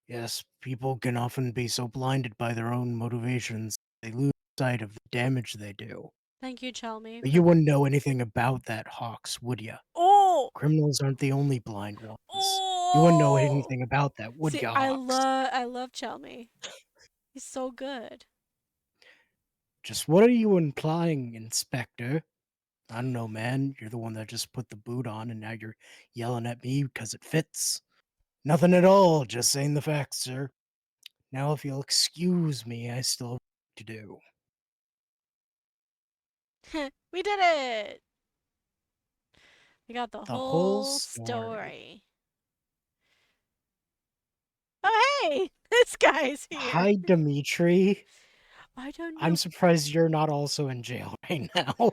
Yes, people can often be so blinded by their own motivations, they lose sight of the damage they do. Thank you, Chelmy. But you wouldn't know anything about that, Hawks, would ya? Oh! Criminals aren't the only blind ones. You wouldn't know Oh! anything about that, would See, ya, I Hawks? love Chelmy. He's so good. Just what are you implying, Inspector? I don't know, man. You're the one that just put the boot on, and now you're yelling at me because it fits. Nothing at all. Just saying the facts, sir. Now, if you'll excuse me, I still have work to do. We did it! We got the The whole whole story. story. Oh, hey! This guy's here. Hi, Dimitri. I don't I'm know. surprised you're not also in jail right now.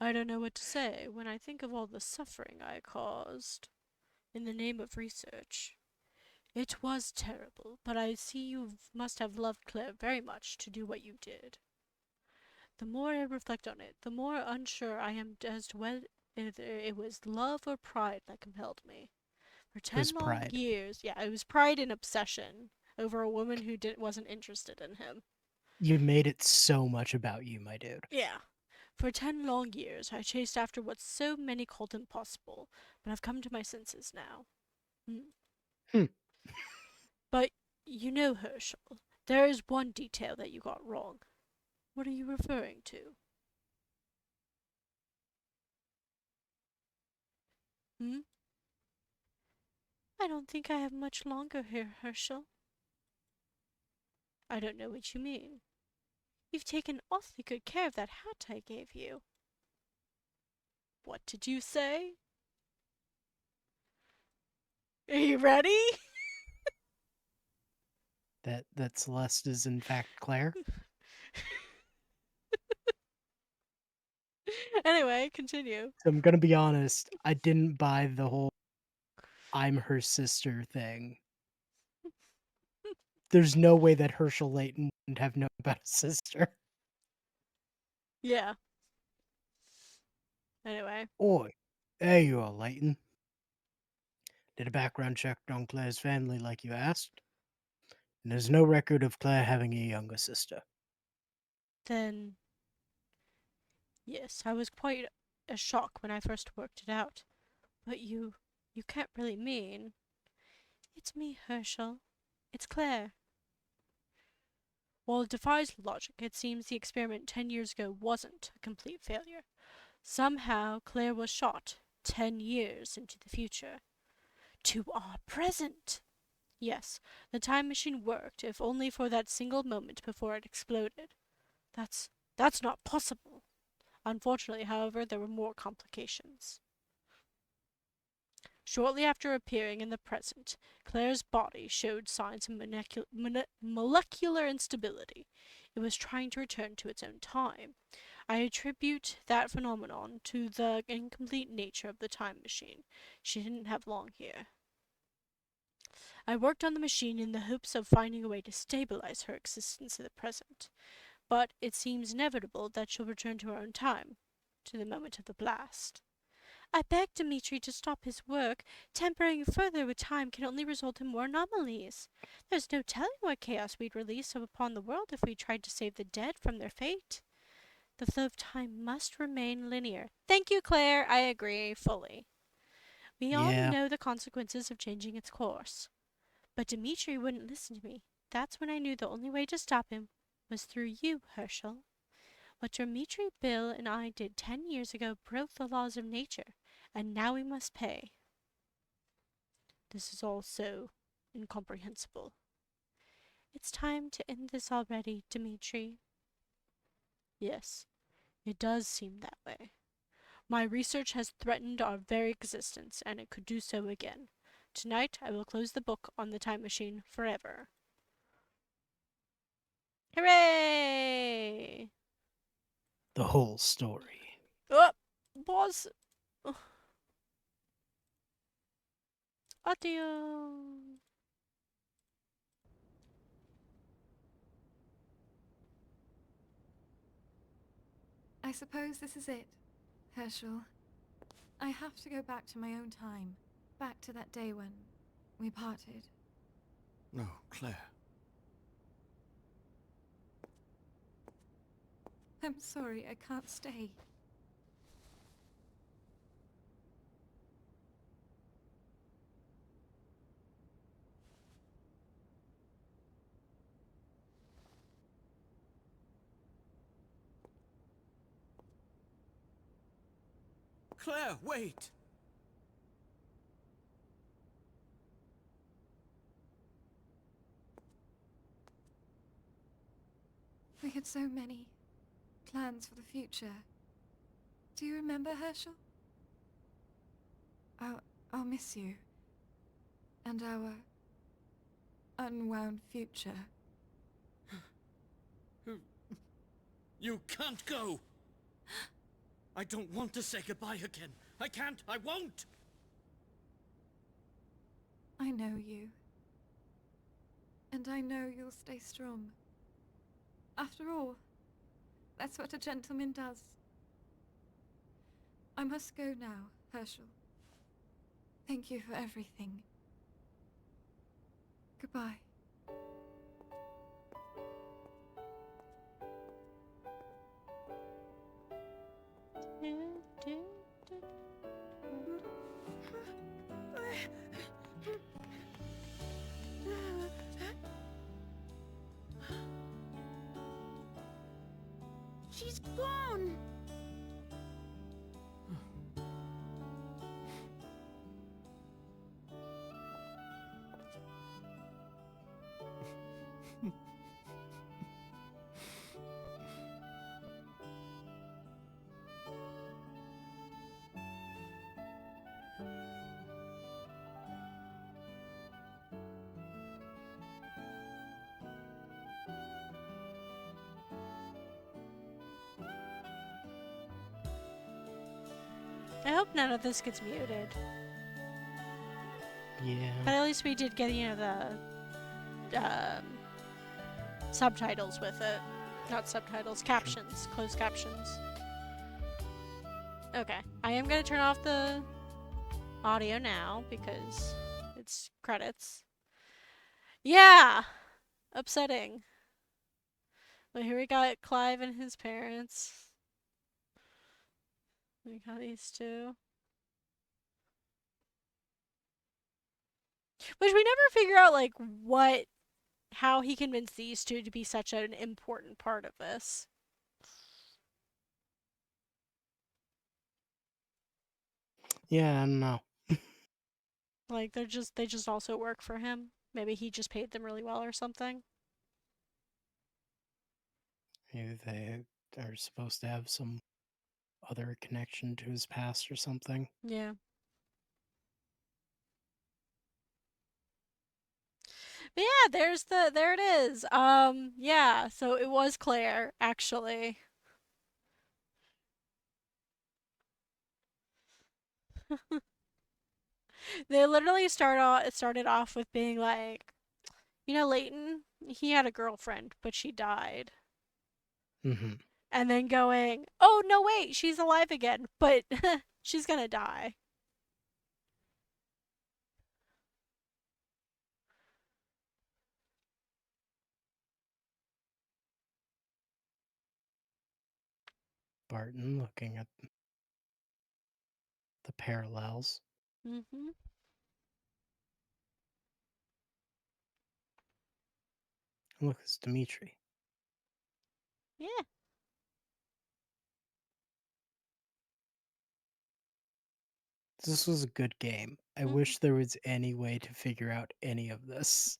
I don't know what to say when I think of all the suffering I caused in the name of research. It was terrible, but I see you must have loved Claire very much to do what you did. The more I reflect on it, the more unsure I am as to whether it was love or pride that compelled me. For It was 10 long pride. years. Yeah, it was pride and obsession over a woman who wasn't interested in him. You made it so much about you, my dude. Yeah. For 10 long years, I chased after what so many called impossible, but I've come to my senses now. Hmm. Hmm. But you know, Herschel, there is one detail that you got wrong. What are you referring to? Hmm? I don't think I have much longer here, Herschel. I don't know what you mean. You've taken awfully good care of that hat I gave you. What did you say? Are you ready? That Celeste is in fact Claire. Anyway, continue. So I'm gonna be honest, I didn't buy the whole I'm her sister thing. There's no way that Herschel Layton wouldn't have known about his sister. Yeah. Anyway. Oi, there you are, Layton. Did a background check on Claire's family like you asked, and there's no record of Claire having a younger sister. Then, yes, I was quite a shock when I first worked it out. But you can't really mean. It's me, Herschel. It's Claire. While it defies logic, it seems the experiment 10 years ago wasn't a complete failure. Somehow, Claire was shot 10 years into the future. To our present! Yes, the time machine worked, if only for that single moment before it exploded. That's not possible. Unfortunately, however, there were more complications. Shortly after appearing in the present, Claire's body showed signs of molecular instability. It was trying to return to its own time. I attribute that phenomenon to the incomplete nature of the time machine. She didn't have long here. I worked on the machine in the hopes of finding a way to stabilize her existence in the present, but it seems inevitable that she'll return to her own time, to the moment of the blast. I begged Dmitri to stop his work. Tampering further with time can only result in more anomalies. There's no telling what chaos we'd release upon the world if we tried to save the dead from their fate. The flow of time must remain linear. Thank you, Claire. I agree fully. We all Yeah, know the consequences of changing its course. But Dmitri wouldn't listen to me. That's when I knew the only way to stop him was through you, Herschel. What Dmitri, Bill, and I did 10 years ago broke the laws of nature, and now we must pay. This is all so incomprehensible. It's time to end this already, Dmitri. Yes, it does seem that way. My research has threatened our very existence, and it could do so again. Tonight I will close the book on the time machine forever. Hooray! the whole story. Oh, boss. Adieu. I suppose this is it, Herschel. I have to go back to my own time. Back to that day when we parted. No, Claire. I'm sorry, I can't stay. Claire, wait! We had so many plans for the future. Do you remember, Herschel? I'll miss you. And our unwound future. You can't go! I don't want to say goodbye again. I can't, I won't! I know you. And I know you'll stay strong. After all, that's what a gentleman does. I must go now, Herschel. Thank you for everything. Goodbye. She's gone. I hope none of this gets muted. But Yeah. at least we did get, the subtitles with it. Not subtitles, captions. Closed captions. Okay. I am going to turn off the audio now because it's credits. Yeah! Upsetting. But here we got Clive and his parents. We got these two. Which we never figure out, like, how he convinced these two to be such an important part of this. Yeah, I don't know. Like, they just also work for him. Maybe he just paid them really well or something. Maybe they are supposed to have some other connection to his past or something. Yeah. But yeah, there it is. Yeah, so it was Claire, actually. They literally started off with being like, Layton, he had a girlfriend, but she died. Mm-hmm. And then going, oh no wait, she's alive again, but she's gonna die. Barton looking at the parallels. Mm-hmm. Look, it's Dimitri. Yeah. This was a good game. I Mhm. wish there was any way to figure out any of this.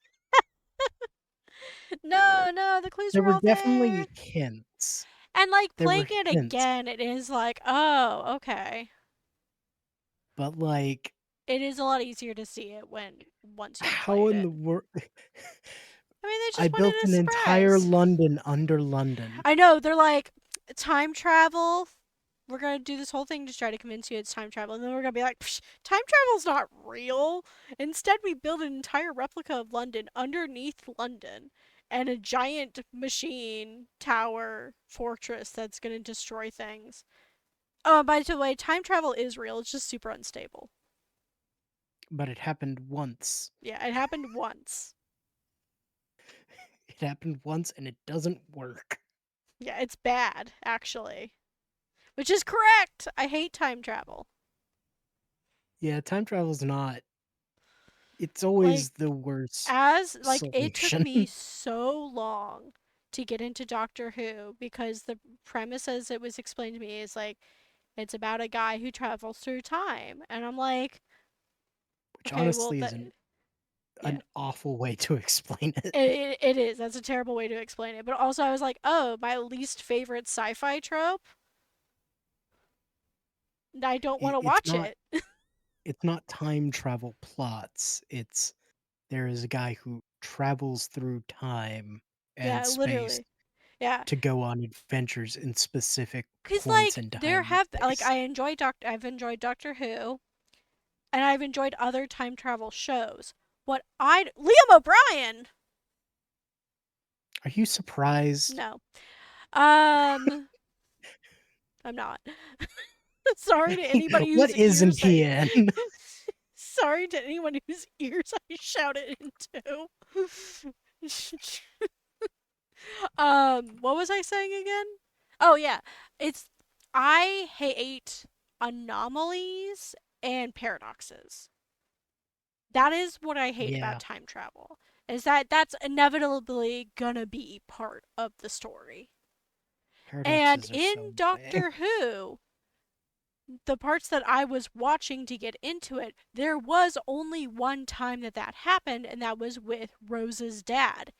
No, the clues There were were all there. definitely hints. And like There playing were it hints, again, it is like, oh, okay. but like, It is a lot easier to see it once you've how played in it. the world? I mean, they I just wanted built a an entire surprise. London under London. I know, they're like, time travel. We're gonna do this whole thing to try to convince you it's time travel, and then we're gonna be like, time travel's not real. Instead, we build an entire replica of London underneath London, and a giant machine tower fortress that's gonna destroy things. Oh, by the way, time travel is real. It's just super unstable. But it happened once. Yeah, it happened once. It happened once and it doesn't work. Yeah, it's bad, actually. Which is correct. I hate time travel. Yeah, time travel's not. It's Like, always the worst it took solution. me so long to get into Doctor Who because the premise as it was explained to me is like it's about a guy who travels through time, and I'm like, Which okay, well honestly is that yeah. an awful way to explain it. It is. That's a terrible way to explain it. But also, I was like, oh, my least favorite sci fi trope. I don't want to It's watch not it. it's not time travel plots. It's there is a guy who travels through time and Yeah, space literally. Yeah. to go on adventures in specific Cause points like in there time and have like space. I've enjoyed Doctor Who, and I've enjoyed other time travel shows. Liam O'Brien. Are you surprised? No. Um I'm not. Sorry to anybody who's What a isn't he hearsay. in? sorry to anyone whose ears I shouted into. What was I saying again? Oh yeah, it's I hate anomalies and paradoxes. That is what I hate about Yeah, time travel. Is that that's inevitably gonna be part of the story. And paradoxes are in so annoying. Doctor Who, the parts that I was watching to get into it, there was only one time that that happened, and that was with Rose's dad.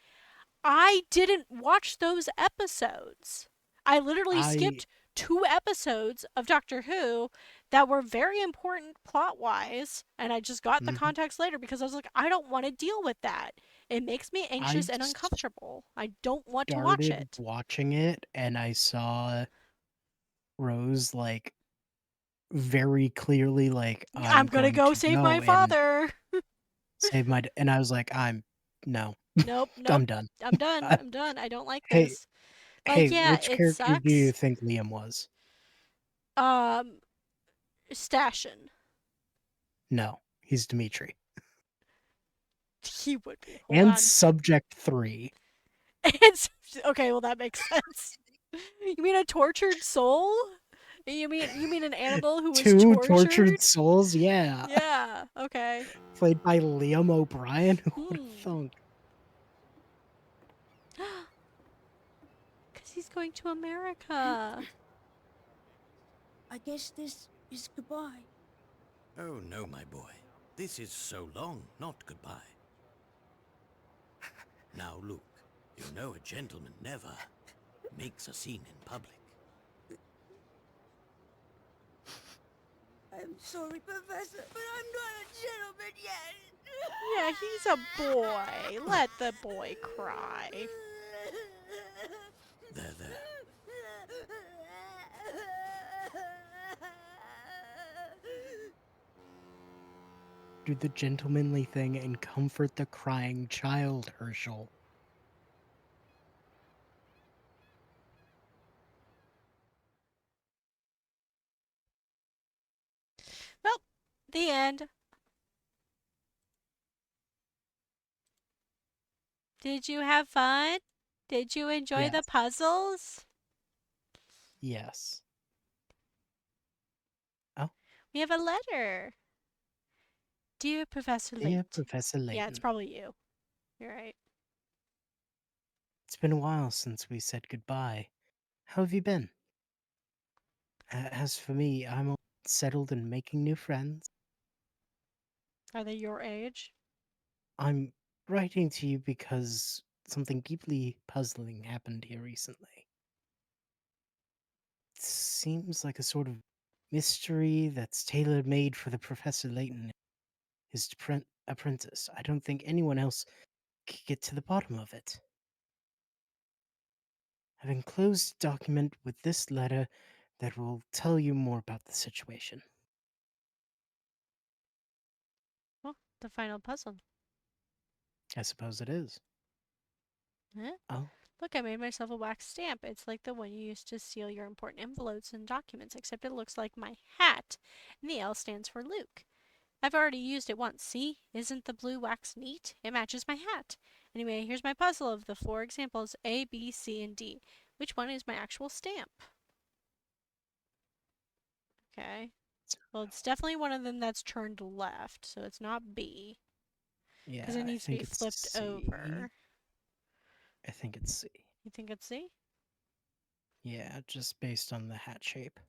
I didn't watch those episodes. I literally I skipped 2 episodes of Doctor Who that were very important plot wise, and I just got the mhm. context later because I was like, I don't want to deal with that. It makes me I anxious and uncomfortable. I don't want to watch started it. watching it and I saw Rose like very clearly like I'm I'm gonna going go to save my go and father. save my and I was like I'm no. Nope, nope. I'm done. I'm done. Uh, I'm done. I don't like hey, this. hey, Like, yeah, which it character do you sucks. think Liam was? Um, Stashin. No, he's Dimitri. He would be. Hold And on. subject 3. It's okay. Well, that makes sense. You mean a tortured soul? You mean an animal who was Two tortured tortured? souls, yeah. Yeah. Okay. Played by Liam O'Brien. Who would have Hmm. thunk? Because he's going to America. I guess this is goodbye. Oh, no, my boy. This is so long, not goodbye. Now, look, you know a gentleman never makes a scene in public. I'm sorry, Professor, but I'm not a gentleman yet. Yeah, he's a boy. Let the boy cry. There, there. Do the gentlemanly thing and comfort the crying child, Herschel. Well, the end. Did you have fun? Did you enjoy the Yes. puzzles? Yes. Oh, We have a letter. Dear Professor dear Layton. Professor Yeah, it's Layton. probably you. You're right. It's been a while since we said goodbye. How have you been? As for me, I'm all settled and making new friends. Are they your age? I'm writing to you because something deeply puzzling happened here recently. It seems like a sort of mystery that's tailor made for the Professor Layton and his apprentice. I don't think anyone else could get to the bottom of it. I've enclosed a document with this letter that will tell you more about the situation. Well, the final puzzle. I suppose it is. Huh? Oh, Look, I made myself a wax stamp. It's like the one you used to seal your important envelopes and documents, except it looks like my hat, and the L stands for Luke. I've already used it once. See? Isn't the blue wax neat? It matches my hat. Anyway, here's my puzzle of the 4 examples A, B, C, and D. Which one is my actual stamp? Okay. Well, it's definitely one of them that's turned left, so it's not B, because yeah, it I needs to be think it's flipped C. over. I think it's C. You think it's C? Yeah, just based on the hat shape.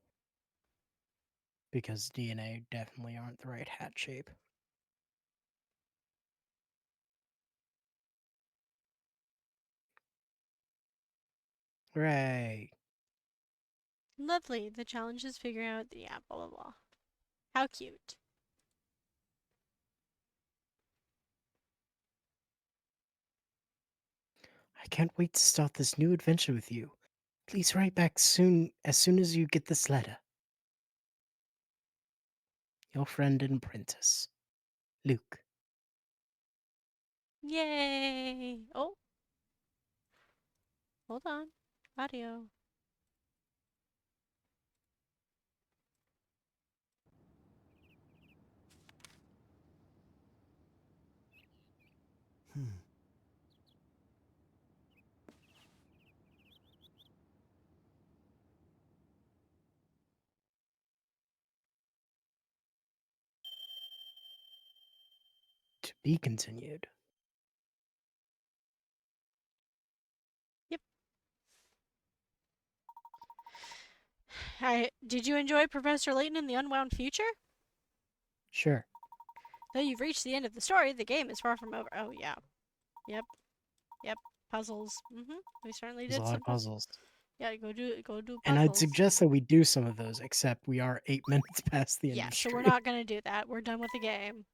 Because DNA definitely aren't the right hat shape. Hooray! Lovely. The challenge is figuring out the yeah, blah blah blah. How cute. I can't wait to start this new adventure with you. Please write back as soon as you get this letter. Your friend and apprentice, Luke. Yay! Oh, hold on. Audio. To be continued. Yep. Did you enjoy Professor Layton in the Unwound Future? Sure. Though you've reached the end of the story, the game is far from over. Oh yeah. Yep. Yep. Puzzles. We certainly There's a did lot some of puzzles. Yeah, go do And I'd puzzles. suggest that we do some of those, except we are 8 minutes past the end Yeah, of so we're stream. not gonna do that. We're done with the game.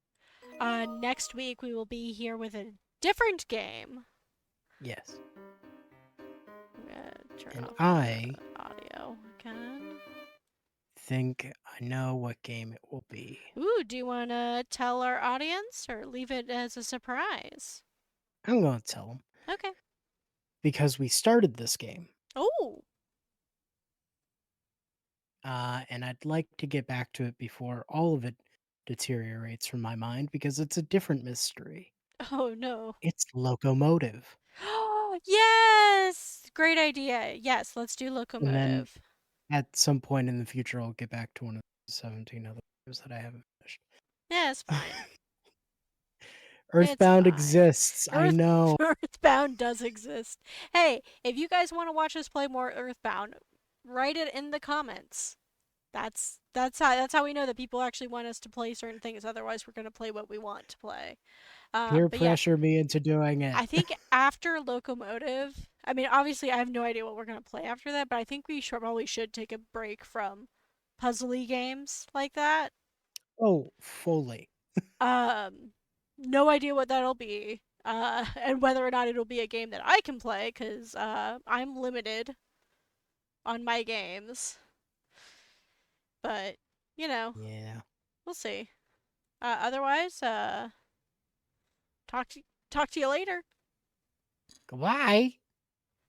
Next week we will be here with a different game. Yes. I'm gonna turn And off I the audio again. think I know what game it will be. Ooh, do you wanna tell our audience or leave it as a surprise? I'm going to tell them. Okay. Because we started this game. Oh. And I'd like to get back to it before all of it deteriorates from my mind because it's a different mystery. Oh no. It's locomotive. Yes! Great idea. Yes, let's do And then locomotive. at some point in the future, I'll get back to one of the 17 other games that I haven't finished. Yeah, it's fine. It's Earthbound fine. exists. I know. Earthbound does exist. Hey, if you guys want to watch us play more Earthbound, write it in the comments. That's how we know that people actually want us to play certain things. Otherwise, we're gonna play what we want to play. Peer But yeah, pressure me into doing it. I think after Locomotive, I mean, obviously, I have no idea what we're gonna play after that. But I think we probably should take a break from puzzly games like that. Oh, fully. Um, no idea what that'll be. And whether or not it'll be a game that I can play, because I'm limited on my games. But, you know, Yeah. we'll see. Otherwise, talk to you later. Goodbye.